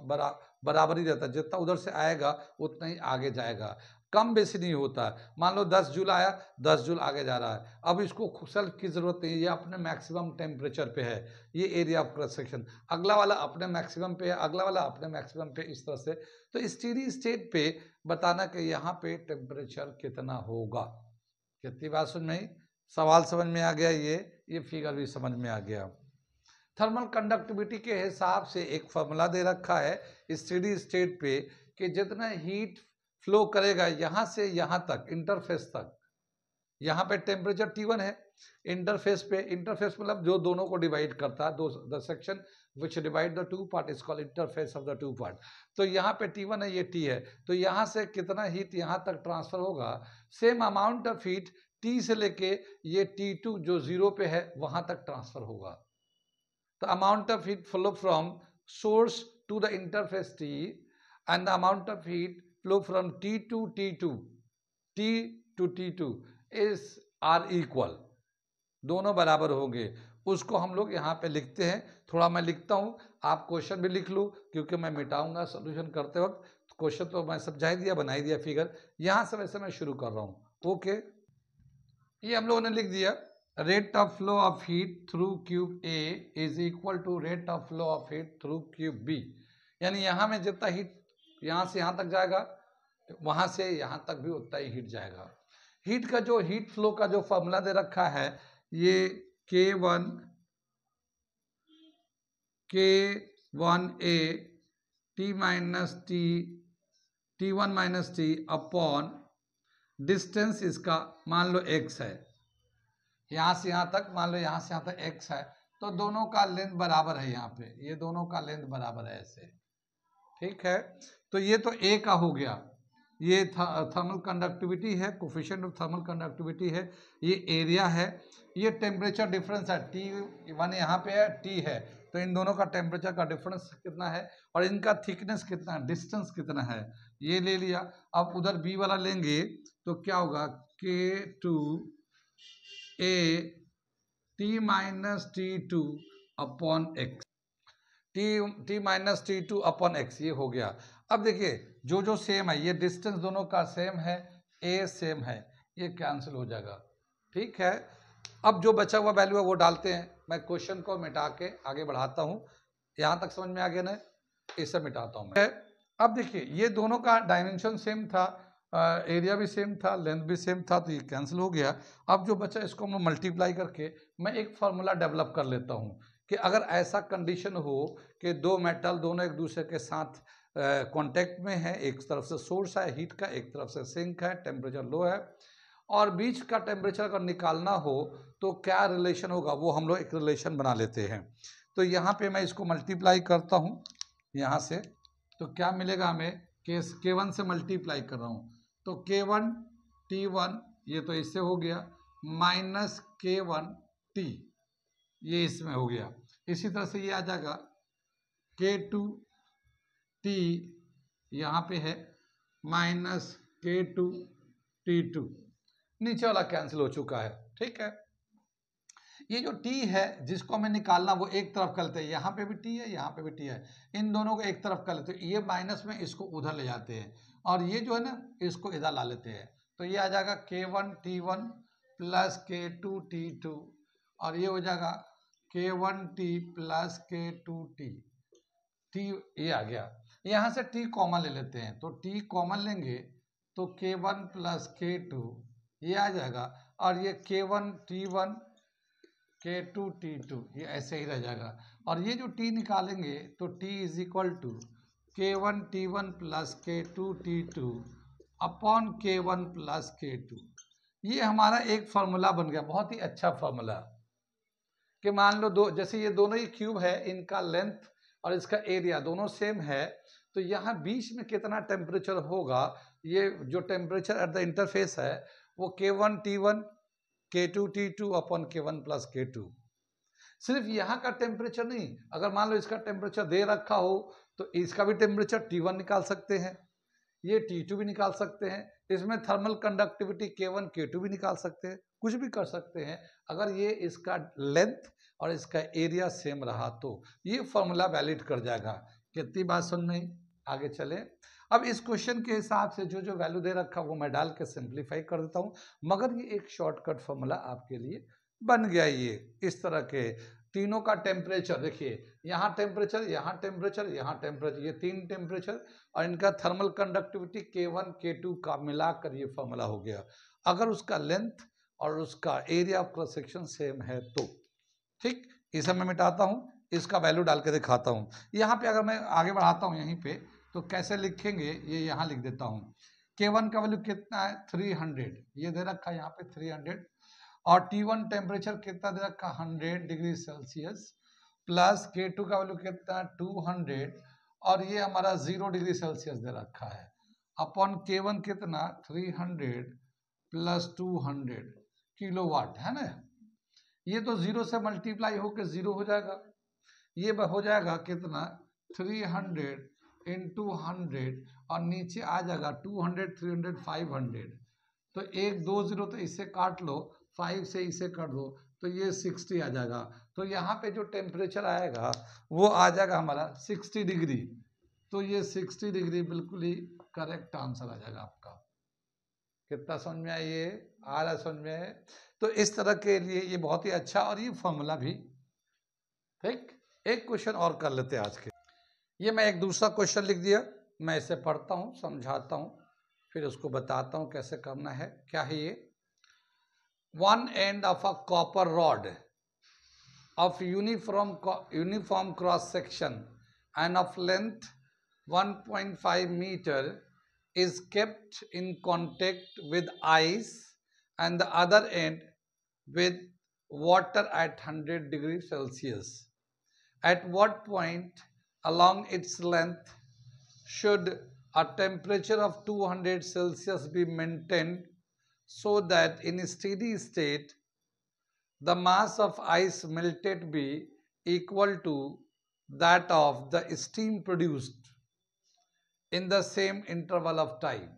बराबर ही रहता है, जितना उधर से आएगा उतना ही आगे जाएगा, कम बेसी नहीं होता। मान लो 10 जूल आया, 10 जूल आगे जा रहा है, अब इसको सेल्फ की जरूरत नहीं है, ये अपने मैक्सिमम टेम्परेचर पे है, ये एरिया ऑफ क्रॉस सेक्शन, अगला वाला अपने मैक्सिमम पे है, अगला वाला अपने मैक्सिमम पे, इस तरह से। तो स्टेडी स्टेट पे बताना कि यहाँ पे टेम्परेचर कितना होगा। कितनी बात समझ में आई? सवाल समझ में आ गया, ये फिगर भी समझ में आ गया। थर्मल कंडक्टिविटी के हिसाब से एक फॉर्मूला दे रखा है स्टेडी स्टेट पे कि जितना हीट फ्लो करेगा यहाँ से यहाँ तक, इंटरफेस तक, यहाँ पे टेम्परेचर T1 है, इंटरफेस पे, इंटरफेस मतलब जो दोनों को डिवाइड करता है, the section which divide the two part is called interface of the two part. तो यहाँ पे T1 है, ये T है, तो यहाँ से कितना हीट यहाँ तक ट्रांसफर होगा, same amount of heat T से लेके ये T2 जो 0 पे है वहां तक ट्रांसफर होगा। The amount of heat flow from source to the interface T and the amount of heat flow from T to T2 is are equal, दोनों बराबर होंगे। उसको हम लोग यहाँ पे लिखते हैं। थोड़ा मैं लिखता हूँ, आप क्वेश्चन भी लिख लो, क्योंकि मैं मिटाऊंगा सोल्यूशन करते वक्त। क्वेश्चन तो मैं समझा ही दिया, बना ही दिया फिगर। यहाँ से वैसे मैं शुरू कर रहा हूँ। ओके, ये हम लोगों ने लिख दिया, rate of flow of heat through cube A is equal to rate of flow of heat through cube B. यानी यहाँ में जितना हीट यहाँ से यहाँ तक जाएगा, वहाँ से यहाँ तक भी उतना ही हीट जाएगा। हीट का जो हीट फ्लो का जो फॉर्मूला दे रखा है, ये K1A T minus T T1 minus T upon distance इसका मान लो x है, यहाँ से यहाँ तक मान लो यहाँ से यहाँ तक x है, तो दोनों का लेंथ बराबर है। यहाँ पे ये दोनों का लेंथ बराबर है ऐसे, ठीक है। तो ये तो A का हो गया, ये थर्मल कंडक्टिविटी है, कोफिशिएंट ऑफ थर्मल कंडक्टिविटी है, ये एरिया है, ये टेम्परेचर डिफरेंस है, T1 यहाँ पे है, T है, तो इन दोनों का टेम्परेचर का डिफरेंस कितना है और इनका थिकनेस कितना है, डिस्टेंस कितना है, ये ले लिया। अब उधर बी वाला लेंगे तो क्या होगा, K2A T minus T2 upon x, T minus T2 upon x, ये हो गया। अब देखिए जो जो सेम है, ये डिस्टेंस दोनों का सेम है, A सेम है, ये कैंसिल हो जाएगा, ठीक है। अब जो बचा हुआ वैल्यू है वो डालते हैं। मैं क्वेश्चन को मिटा के आगे बढ़ाता हूँ, यहाँ तक समझ में आ गया ना, इसे मिटाता हूँ मैं। अब देखिए ये दोनों का डायमेंशन सेम था, एरिया भी सेम था, लेंथ भी सेम था, तो ये कैंसिल हो गया। अब जो बचा इसको हम मल्टीप्लाई करके मैं एक फार्मूला डेवलप कर लेता हूँ कि अगर ऐसा कंडीशन हो कि दो मेटल दोनों एक दूसरे के साथ कांटेक्ट में है, एक तरफ से सोर्स है हीट का, एक तरफ से सिंक है, टेम्परेचर लो है, और बीच का टेम्परेचर अगर निकालना हो तो क्या रिलेशन होगा, वो हम लोग एक रिलेशन बना लेते हैं। तो यहाँ पे मैं इसको मल्टीप्लाई करता हूँ यहाँ से, तो क्या मिलेगा हमें, K1 से मल्टीप्लाई कर रहा हूँ, तो K1 T1 ये तो इससे हो गया, माइनस K1 T ये इसमें हो गया। इसी तरह से ये आ जाएगा K2 T यहाँ पे है, माइनस K2 T2, नीचे वाला कैंसिल हो चुका है, ठीक है। ये जो T है जिसको हमें निकालना वो एक तरफ कर लेते हैं, यहाँ पे भी T है, यहाँ पे भी T है, इन दोनों को एक तरफ कर लेते हैं, ये माइनस में इसको उधर ले जाते हैं, और ये जो है ना इसको इधर ला लेते हैं, तो ये आ जाएगा K1 T1 plus K2 T2, और ये हो जाएगा K1 T plus K2 T, ये आ गया। यहाँ से T कॉमन ले लेते हैं, तो T कॉमन लेंगे तो K1 प्लस K2 ये आ जाएगा, और ये K1 T1 K2 T2 ये ऐसे ही रह जाएगा, और ये जो T निकालेंगे तो T is equal to K1 T1 plus K2 T2 upon K1 plus K2। ये हमारा एक फार्मूला बन गया, बहुत ही अच्छा फार्मूला, कि मान लो दो, जैसे ये दोनों ही क्यूब है, इनका लेंथ और इसका एरिया दोनों सेम है, तो यहाँ बीच में कितना टेम्परेचर होगा, ये जो टेम्परेचर एट द इंटरफेस है वो K1 T1 K2 T2 upon K1 plus K2। सिर्फ यहाँ का टेम्परेचर नहीं, अगर मान लो इसका टेम्परेचर दे रखा हो तो इसका भी टेम्परेचर T1 निकाल सकते हैं, ये T2 भी निकाल सकते हैं, इसमें थर्मल कंडक्टिविटी K1 K2 भी निकाल सकते हैं, कुछ भी कर सकते हैं, अगर ये इसका लेंथ और इसका एरिया सेम रहा तो ये फॉर्मूला वैलिड कर जाएगा। कितनी बात सुन में, आगे चले। अब इस क्वेश्चन के हिसाब से जो जो वैल्यू दे रखा वो मैं डाल के सिंप्लीफाई कर देता हूँ, मगर ये एक शॉर्टकट फॉर्मूला आपके लिए बन गया। ये इस तरह के तीनों का टेम्परेचर देखिए, यहाँ टेम्परेचर, यहाँ टेम्परेचर, यहाँ टेम्परेचर, ये तीन टेम्परेचर और इनका थर्मल कंडक्टिविटी K1 K2 का मिलाकर ये फॉर्मूला हो गया। अगर उसका लेंथ और उसका area of cross section same है तो ठीक, इसे मैं मिटाता हूँ, इसका वैल्यू डाल के दिखाता हूँ। यहाँ पे अगर मैं आगे बढ़ाता हूँ यहीं पे, तो कैसे लिखेंगे ये यहाँ लिख देता हूँ। K1 का वैल्यू कितना है 300, ये दे रखा है यहाँ पे 300, और T1 टेम्परेचर कितना दे रखा 100 डिग्री सेल्सियस, प्लस K2 का वैल्यू कितना 200, और ये हमारा 0 डिग्री सेल्सियस दे रखा है, अपॉन K1 कितना 300 प्लस 200 किलोवाट है ना। ये तो 0 से मल्टीप्लाई होकर 0 हो जाएगा, ये हो जाएगा कितना 300 इंटू 100, और नीचे आ जाएगा 200 300 500, तो एक दो जीरो तो इससे काट लो, 5 से इसे कर दो, तो ये 60 आ जाएगा। तो यहाँ पे जो टेम्परेचर आएगा वो आ जाएगा हमारा 60 डिग्री। तो ये 60 डिग्री बिल्कुल ही करेक्ट आंसर आ जाएगा आपका। कितना समझ में आया? ये आ रहा समझ में? तो इस तरह के लिए ये बहुत ही अच्छा, और ये फॉर्मूला भी ठीक। एक क्वेश्चन और कर लेते हैं आज के। ये मैं एक दूसरा क्वेश्चन लिख दिया, मैं इसे पढ़ता हूँ, समझाता हूँ, फिर उसको बताता हूँ कैसे करना है। क्या है ये? One end of a copper rod of uniform cross section and of length 1.5 meter is kept in contact with ice and the other end with water at 100 degrees Celsius. At what point along its length should a temperature of 200 Celsius be maintained so that in a steady state the mass of ice melted be equal to that of the steam produced in the same interval of time?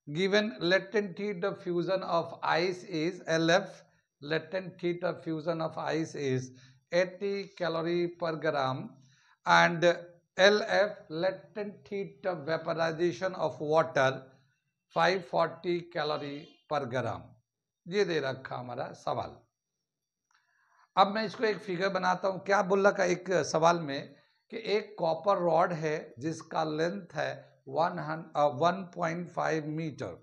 Given latent heat of fusion of ice is LF, latent heat of fusion of ice is 80 calorie per gram, and LF, latent heat of vaporization of water 540 calorie per gram। ये दे रखा हमारा सवाल। अब मैं इसको एक फिगर बनाता हूं। क्या बोल रखा एक सवाल में कि एक कॉपर रॉड है जिसका लेंथ है 1.5 मीटर,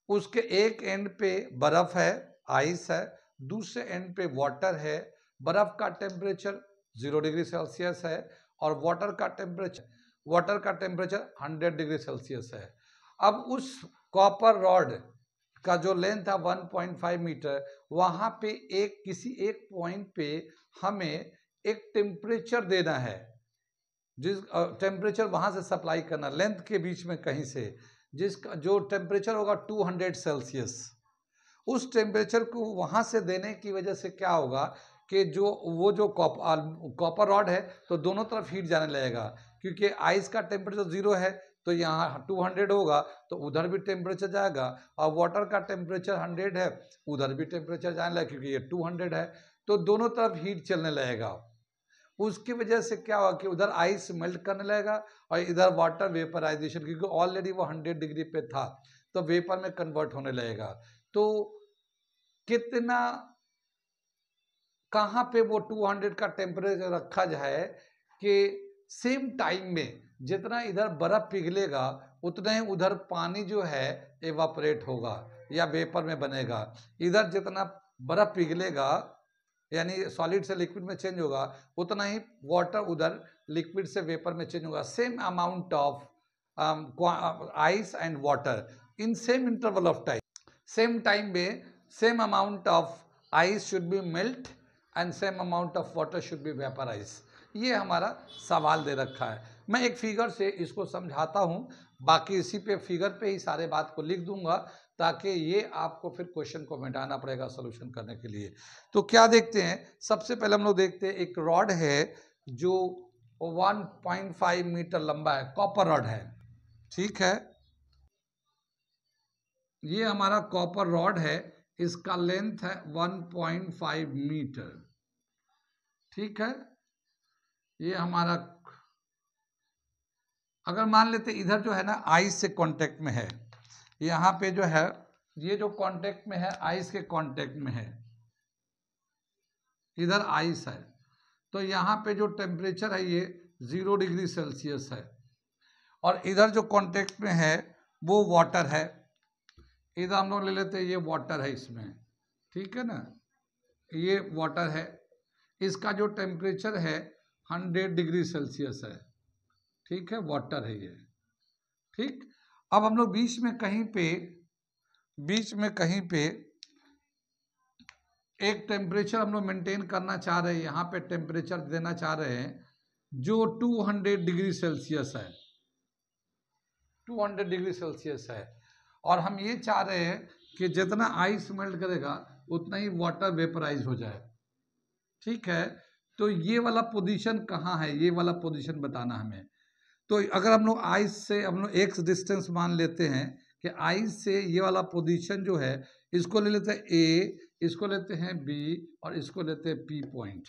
उसके एक एंड पे बर्फ है, आइस है, दूसरे एंड पे वाटर है। बर्फ का टेम्परेचर 0 डिग्री सेल्सियस है और वाटर का टेम्परेचर 100 डिग्री सेल्सियस है। अब उस कॉपर रॉड का जो लेंथ है 1.5 मीटर, वहां पे किसी एक पॉइंट पे हमें एक टेम्परेचर देना है, जिस टेम्परेचर वहां से सप्लाई करना लेंथ के बीच में कहीं से, जिसका जो टेम्परेचर होगा 200 सेल्सियस। उस टेम्परेचर को वहां से देने की वजह से क्या होगा कि जो कॉपर रॉड है तो दोनों तरफ हीट जाने लगेगा, क्योंकि आइस का टेम्परेचर 0 है तो यहाँ 200 होगा तो उधर भी टेम्परेचर जाएगा, और वाटर का टेम्परेचर 100 है, उधर भी टेम्परेचर जाने लगेगा क्योंकि ये 200 है, तो दोनों तरफ हीट चलने लगेगा। उसकी वजह से क्या होगा कि उधर आइस मेल्ट करने लगेगा और इधर वाटर वेपराइजेशन, क्योंकि ऑलरेडी वो 100 डिग्री पे था तो वेपर में कन्वर्ट होने लगेगा। तो कितना, कहाँ पे वो 200 का टेम्परेचर रखा जाए कि सेम टाइम में जितना इधर बर्फ पिघलेगा उतना ही उधर पानी जो है एवापोरेट होगा या वेपर में बनेगा। इधर जितना बर्फ पिघलेगा यानी सॉलिड से लिक्विड में चेंज होगा, उतना ही वाटर उधर लिक्विड से वेपर में चेंज होगा। Same amount of ice and water in same interval of time, same time में same amount of ice should be melt and same amount of water should be vaporise. ये हमारा सवाल दे रखा है। मैं एक फिगर से इसको समझाता हूँ, बाकी इसी पे फिगर पे ही सारे बात को लिख दूंगा ताकि ये आपको फिर क्वेश्चन को मिटाना पड़ेगा सोल्यूशन करने के लिए। तो क्या देखते हैं, सबसे पहले हम लोग देखते हैं एक रॉड है जो 1.5 मीटर लंबा है, कॉपर रॉड है, ठीक है। ये हमारा कॉपर रॉड है, इसका लेंथ है 1.5 मीटर, ठीक है। ये हमारा, अगर मान लेते इधर जो है ना आइस से कांटेक्ट में है, यहाँ पे जो है ये जो कांटेक्ट में है आइस के कांटेक्ट में है, इधर आइस है, तो यहाँ पे जो टेम्परेचर है ये 0 डिग्री सेल्सियस है, और इधर जो कांटेक्ट में है वो वाटर है। इधर हम लोग ले लेते हैं, ये वाटर है इसमें, ठीक है ना, ये वाटर है, इसका जो टेम्परेचर है 100 डिग्री सेल्सियस है, ठीक है, वाटर है ये, ठीक। अब हम लोग बीच में कहीं पे एक टेम्परेचर हम लोग मेंटेन करना चाह रहे हैं, यहाँ पे टेम्परेचर देना चाह रहे हैं जो 200 डिग्री सेल्सियस है, 200 डिग्री सेल्सियस है, और हम ये चाह रहे हैं कि जितना आइस मेल्ट करेगा उतना ही वाटर वेपराइज हो जाए, ठीक है। तो ये वाला पोजीशन कहाँ है, ये वाला पोजीशन बताना हमें। तो अगर हम लोग आइस से हम लोग एक्स डिस्टेंस मान लेते हैं कि आइस से ये वाला पोजीशन जो है इसको ले लेते हैं ए, इसको लेते हैं B और इसको लेते हैं P पॉइंट।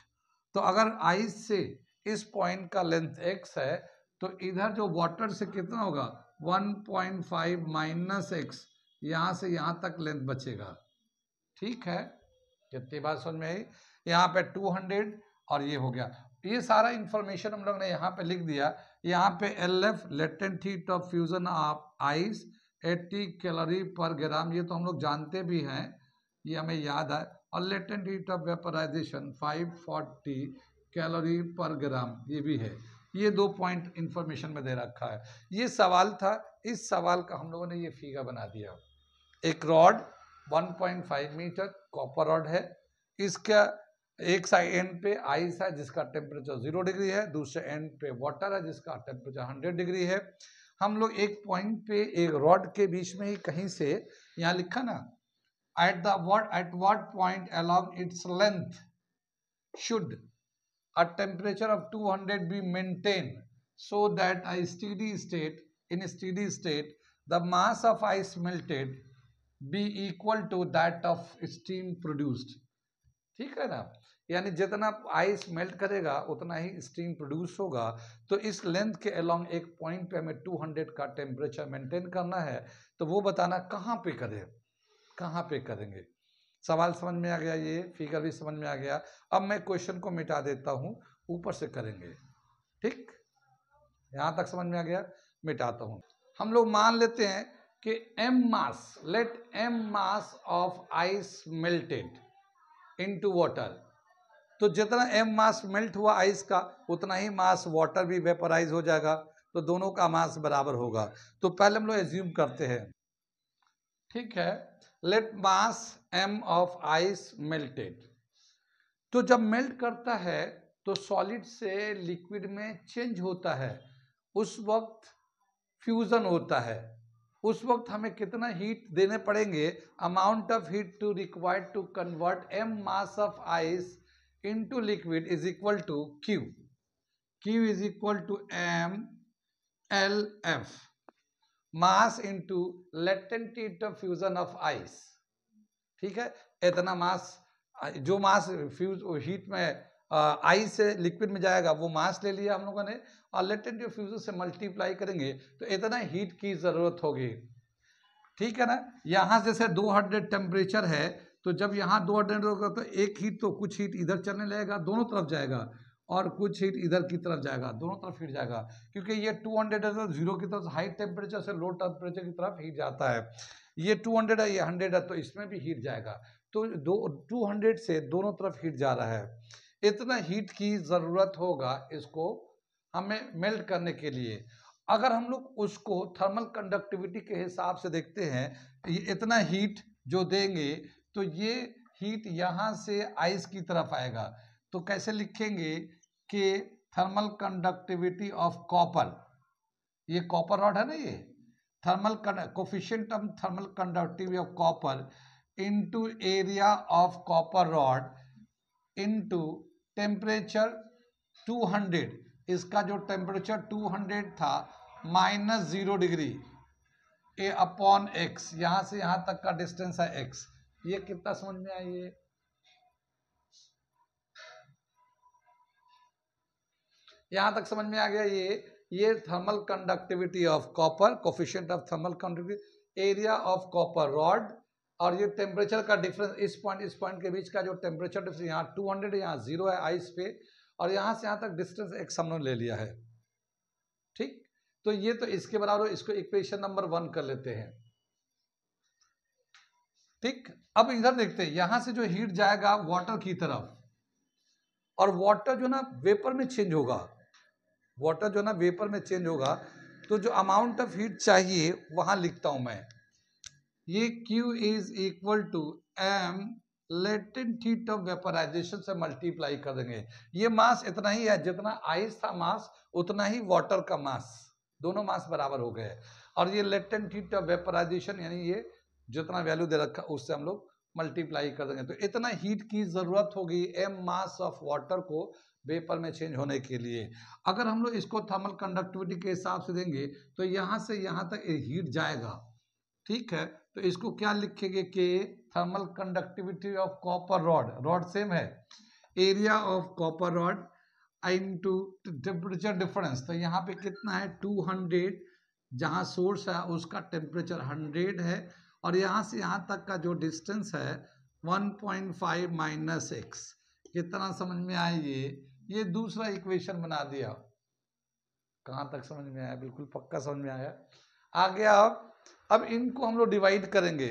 तो अगर आइस से इस पॉइंट का लेंथ x है तो इधर जो वाटर से कितना होगा 1.5 माइनस x, यहाँ से यहाँ तक लेंथ बचेगा। ठीक है, कितनी बात समझ में आई? यहाँ पे 200 और ये हो गया। ये सारा इंफॉर्मेशन हम लोग ने यहाँ पे लिख दिया। यहाँ पे LF latent heat of fusion of ice 80 calorie per gram, ये तो हम लोग जानते भी हैं, ये हमें याद है। और latent heat of vaporisation 540 calorie per gram, ये भी है। ये 2 पॉइंट इंफॉर्मेशन में दे रखा है। ये सवाल था, इस सवाल का हम लोगों ने ये फिगर बना दिया। एक रॉड 1.5 मीटर कॉपर रॉड है, इसका एक साइड एंड पे आइस है जिसका टेम्परेचर 0 डिग्री है, दूसरे एंड पे वाटर है जिसका टेम्परेचर 100 डिग्री है। हम लोग एक पॉइंट पे एक रॉड के बीच में ही कहीं से, यहाँ लिखा ना, at what point along its length should a temperature of 200 be maintained so that in steady state the mass of ice melted be equal to that of steam produced। ठीक है ना, यानी जितना आइस मेल्ट करेगा उतना ही स्टीम प्रोड्यूस होगा। तो इस लेंथ के अलोंग एक पॉइंट पे हमें 200 का टेम्परेचर मेंटेन करना है, तो वो बताना कहाँ पे करें, कहाँ पे करेंगे। सवाल समझ में आ गया, ये फिगर भी समझ में आ गया। अब मैं क्वेश्चन को मिटा देता हूँ, ऊपर से करेंगे। ठीक, यहाँ तक समझ में आ गया, मिटाता हूँ। हम लोग मान लेते हैं कि m mass, let m mass of ice melted into water. तो जितना m मास मेल्ट हुआ आइस का उतना ही मास वाटर भी वेपराइज हो जाएगा, तो दोनों का मास बराबर होगा। तो पहले हम लोग एज्यूम करते हैं, ठीक है, let mass m of ice melted. तो जब मेल्ट करता है तो सॉलिड से लिक्विड में चेंज होता है, उस वक्त फ्यूजन होता है। उस वक्त हमें कितना हीट देने पड़ेंगे, amount of heat to required to convert m mass of ice into liquid is equal to Q। Q is equal to MLF, mass into latent heat of fusion of ice. ठीक है, इतना मास, जो मास फ्यूज हीट में आइस से लिक्विड में जाएगा वो मास ले लिया हम लोगों ने, और लेटेंट फ्यूजन से मल्टीप्लाई करेंगे तो इतना हीट की जरूरत होगी। ठीक है ना, यहाँ जैसे 200 टेम्परेचर है, तो जब यहाँ 200 होगा तो एक हीट तो कुछ हीट इधर चलने लगेगा, दोनों तरफ जाएगा, और कुछ हीट इधर की तरफ जाएगा, दोनों तरफ हीट जाएगा। क्योंकि ये 200 है तो 0 की तरफ, हाई टेम्परेचर से लो टेम्परेचर की तरफ हीट जाता है। ये 200 है, ये 100 है, तो इसमें भी हीट जाएगा। तो 200 से दोनों तरफ हीट जा रहा है, इतना हीट की ज़रूरत होगा इसको हमें मेल्ट करने के लिए। अगर हम लोग उसको थर्मल कंडक्टिविटी के हिसाब से देखते हैं, ये इतना हीट जो देंगे तो ये हीट यहाँ से आइस की तरफ आएगा। तो कैसे लिखेंगे कि थर्मल कंडक्टिविटी ऑफ कॉपर, ये कॉपर रॉड है ना, ये thermal coefficient of thermal conductivity of copper into area of copper rod into temperature 200। इसका जो टेम्परेचर 200 था माइनस 0 डिग्री ए अपॉन एक्स, यहां से यहां तक का डिस्टेंस है एक्स। ये कितना समझ में आई? ये यहां तक समझ में आ गया। ये thermal conductivity of copper, coefficient of thermal conductivity, area of copper rod, और ये टेम्परेचर का डिफरेंस, इस पॉइंट के बीच का जो टेम्परेचर डिफरेंस, यहाँ 200 है, यहाँ 0 है आइस पे, और यहाँ से यहाँ तक डिस्टेंस एक्स हमने ले लिया है। ठीक, तो ये तो इसके बराबर, इसको इक्वेशन नंबर 1 कर लेते हैं। ठीक, अब इधर देखते हैं, यहां से जो हीट जाएगा वाटर की तरफ, और वाटर जो ना वेपर में चेंज होगा, वाटर जो ना वेपर में चेंज होगा, तो जो अमाउंट ऑफ हीट चाहिए वहां लिखता हूं मैं, ये Q is equal to M latent heat of vaporisation से मल्टीप्लाई कर देंगे। ये मास इतना ही है, जितना आइस था मास उतना ही वाटर का मास, दोनों मास बराबर हो गए। और ये लेटेंट हीट ऑफ वेपराइजेशन, यानी ये जितना वैल्यू दे रखा उससे हम लोग मल्टीप्लाई कर देंगे, तो इतना हीट की जरूरत होगी m मास ऑफ वाटर को वेपर में चेंज होने के लिए। अगर हम लोग इसको थर्मल कंडक्टिविटी के हिसाब से देंगे तो यहाँ से यहाँ तक हीट जाएगा, ठीक है, तो इसको क्या लिखेंगे कि thermal conductivity of copper rod, rod same है, area of copper rod into temperature difference. तो यहाँ पे कितना है 200, जहाँ सोर्स है उसका टेम्परेचर 100 है, और यहाँ से यहाँ तक का जो डिस्टेंस है 1.5 माइनस एक्स। कितना समझ में आया ये दूसरा इक्वेशन बना दिया। कहाँ तक समझ में आया? बिल्कुल पक्का समझ में आया। आ गया। अब इनको हम लोग डिवाइड करेंगे,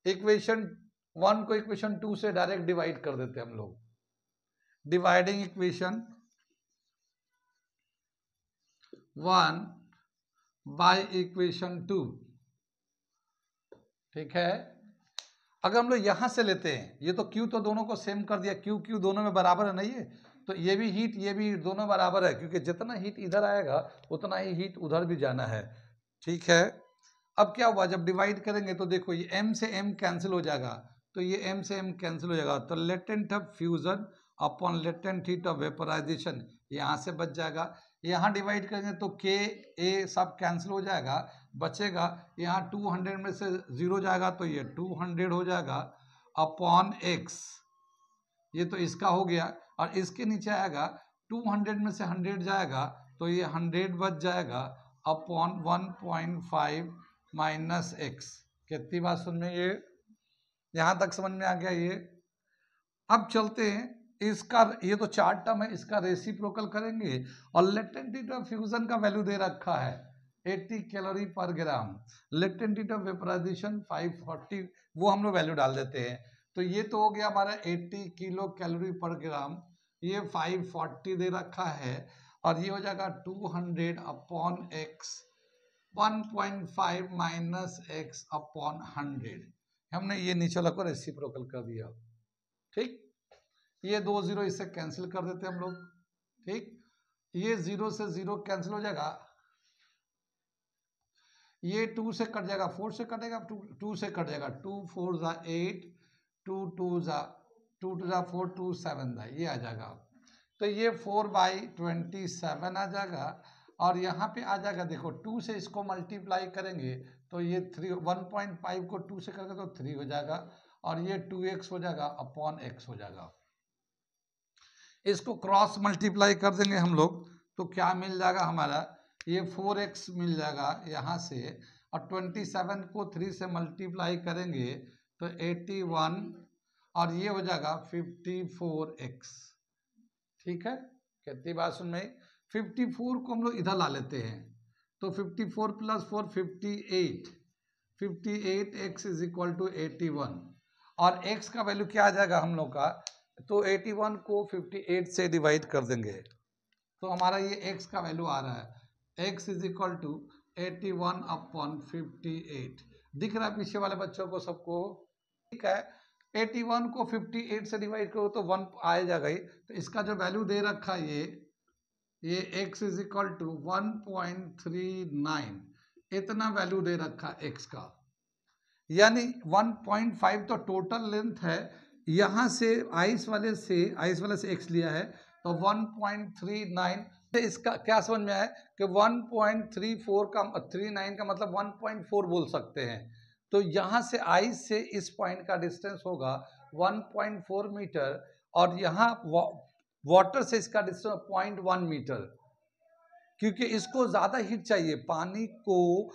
इक्वेशन 1 को इक्वेशन 2 से डायरेक्ट डिवाइड कर देते हैं हम लोग। डिवाइडिंग इक्वेशन 1 बाय इक्वेशन 2, ठीक है। अगर हम लोग यहां से लेते हैं, ये तो Q तो दोनों को सेम कर दिया, Q दोनों में बराबर है नहीं है, तो ये भी हीट ये भी दोनों बराबर है, क्योंकि जितना हीट इधर आएगा उतना ही हीट उधर भी जाना है, ठीक है। अब क्या हुआ, जब डिवाइड करेंगे तो देखो ये M से M कैंसिल हो जाएगा, तो ये M से M कैंसिल हो जाएगा, तो latent of fusion upon latent heat of vaporisation यहाँ से बच जाएगा। यहाँ डिवाइड करेंगे तो K A सब कैंसिल हो जाएगा, बचेगा यहाँ 200 में से 0 जाएगा तो ये 200 हो जाएगा अपॉन x, ये तो इसका हो गया, और इसके नीचे आएगा 200 में से 100 जाएगा तो ये 100 बच जाएगा अपॉन 1.5 माइनस एक्स। कितनी बात सुन में, ये यहाँ तक समझ में आ गया ये। अब चलते हैं इसका, ये तो 4 टर्म है, इसका रेसिप्रोकल करेंगे, और लेटेंट हीट ऑफ फ्यूजन का वैल्यू दे रखा है 80 calorie per gram, latent heat of vaporisation 540, वो हम लोग वैल्यू डाल देते हैं। तो ये तो हो गया हमारा 80 किलो कैलोरी पर ग्राम, ये 540 दे रखा है, और ये हो जाएगा 200 upon x, 1.5 minus x upon 100। हमने ये नीचे वाला को रेसिप्रोकल कर दिया, ठीक। ये 2 0 इससे कैंसिल कर देते हम लोग, ठीक। ये 0 से 0 कैंसिल हो जाएगा, ये 2 से कट जाएगा, 4 से कटेगा, 2 से कट जाएगा, 2 4 जा 8, 2 2 जा 4, 2 7 जा, ये आ जाएगा। तो ये 4/27 आ जाएगा, और यहाँ पे आ जाएगा, देखो 2 से इसको मल्टीप्लाई करेंगे तो ये 1.5 को 2 से करेंगे तो 3 हो जाएगा, और ये 2x हो जाएगा अपॉन x हो जाएगा। इसको क्रॉस मल्टीप्लाई कर देंगे हम लोग तो क्या मिल जाएगा हमारा, ये 4x मिल जाएगा यहाँ से, और 27 को 3 से मल्टीप्लाई करेंगे तो 81, और ये हो जाएगा 54x, ठीक है। कितनी बात सुन में, 54 को हम लोग इधर ला लेते हैं, तो 54 plus 4 58, 58x is equal to 81, और x का वैल्यू क्या आ जाएगा हम लोग का, तो 81 को 58 से डिवाइड कर देंगे तो हमारा ये x का वैल्यू आ रहा है, x is equal to 81 upon 58। दिख रहा है पीछे वाले बच्चों को सबको, ठीक है। 81 को 58 से डिवाइड करो तो 1 आ जाएगा ही, तो इसका जो वैल्यू दे रखा है ये x इज इक्वल टू 1.39, इतना वैल्यू दे रखा x का, यानी 1.5 तो टोटल लेंथ है, यहाँ से आइस वाले से x लिया है तो 1.39, इसका क्या समझ में आया कि 1.34 का 39 का मतलब 1.4 बोल सकते हैं। तो यहाँ से आइस से इस पॉइंट का डिस्टेंस होगा 1.4 मीटर, और यहाँ वाटर से इसका डिस्टेंस 0.1 मीटर, क्योंकि इसको ज़्यादा हीट चाहिए, पानी को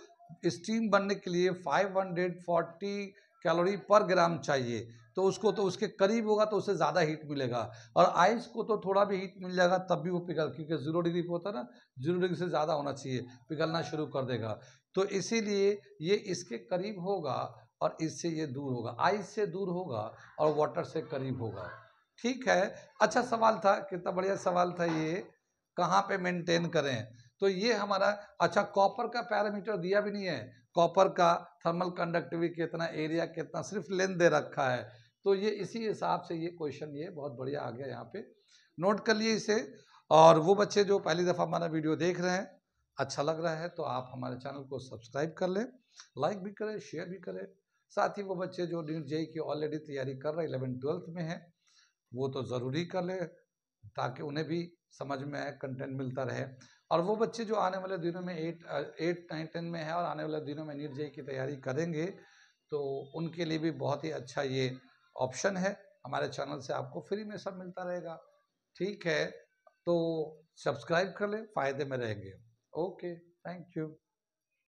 स्टीम बनने के लिए 540 कैलोरी पर ग्राम चाहिए, तो उसको तो उसके करीब होगा तो उससे ज़्यादा हीट मिलेगा, और आइस को तो थोड़ा भी हीट मिल जाएगा तब भी वो पिघल, क्योंकि 0 डिग्री पे होता है ना, 0 डिग्री से ज़्यादा होना चाहिए, पिघलना शुरू कर देगा। तो इसीलिए ये इसके करीब होगा और इससे ये दूर होगा, आइस से दूर होगा और वाटर से करीब होगा, ठीक है। अच्छा सवाल था, कितना बढ़िया सवाल था ये, कहाँ पे मेंटेन करें, तो ये हमारा, अच्छा कॉपर का पैरामीटर दिया भी नहीं है, कॉपर का थर्मल कंडक्टिविटी कितना, एरिया कितना, सिर्फ लेंथ दे रखा है, तो ये इसी हिसाब से ये क्वेश्चन ये बहुत बढ़िया आ गया, यहाँ पे नोट कर लिए इसे। और वो बच्चे जो पहली दफ़ा हमारा वीडियो देख रहे हैं, अच्छा लग रहा है तो आप हमारे चैनल को सब्सक्राइब कर लें, लाइक भी करें, शेयर भी करें। साथ ही वो बच्चे जो नीट जेईई की ऑलरेडी तैयारी कर रहे हैं, 11th-12th में हैं, वो तो ज़रूरी कर लें ताकि उन्हें भी समझ में आए, कंटेंट मिलता रहे। और वो बच्चे जो आने वाले दिनों में 8 9 10 में है और आने वाले दिनों में नीट जेईई की तैयारी करेंगे, तो उनके लिए भी बहुत ही अच्छा ये ऑप्शन है। हमारे चैनल से आपको फ्री में सब मिलता रहेगा। ठीक है, तो सब्सक्राइब कर लें, फ़ायदे में रहेंगे। Okay, thank you.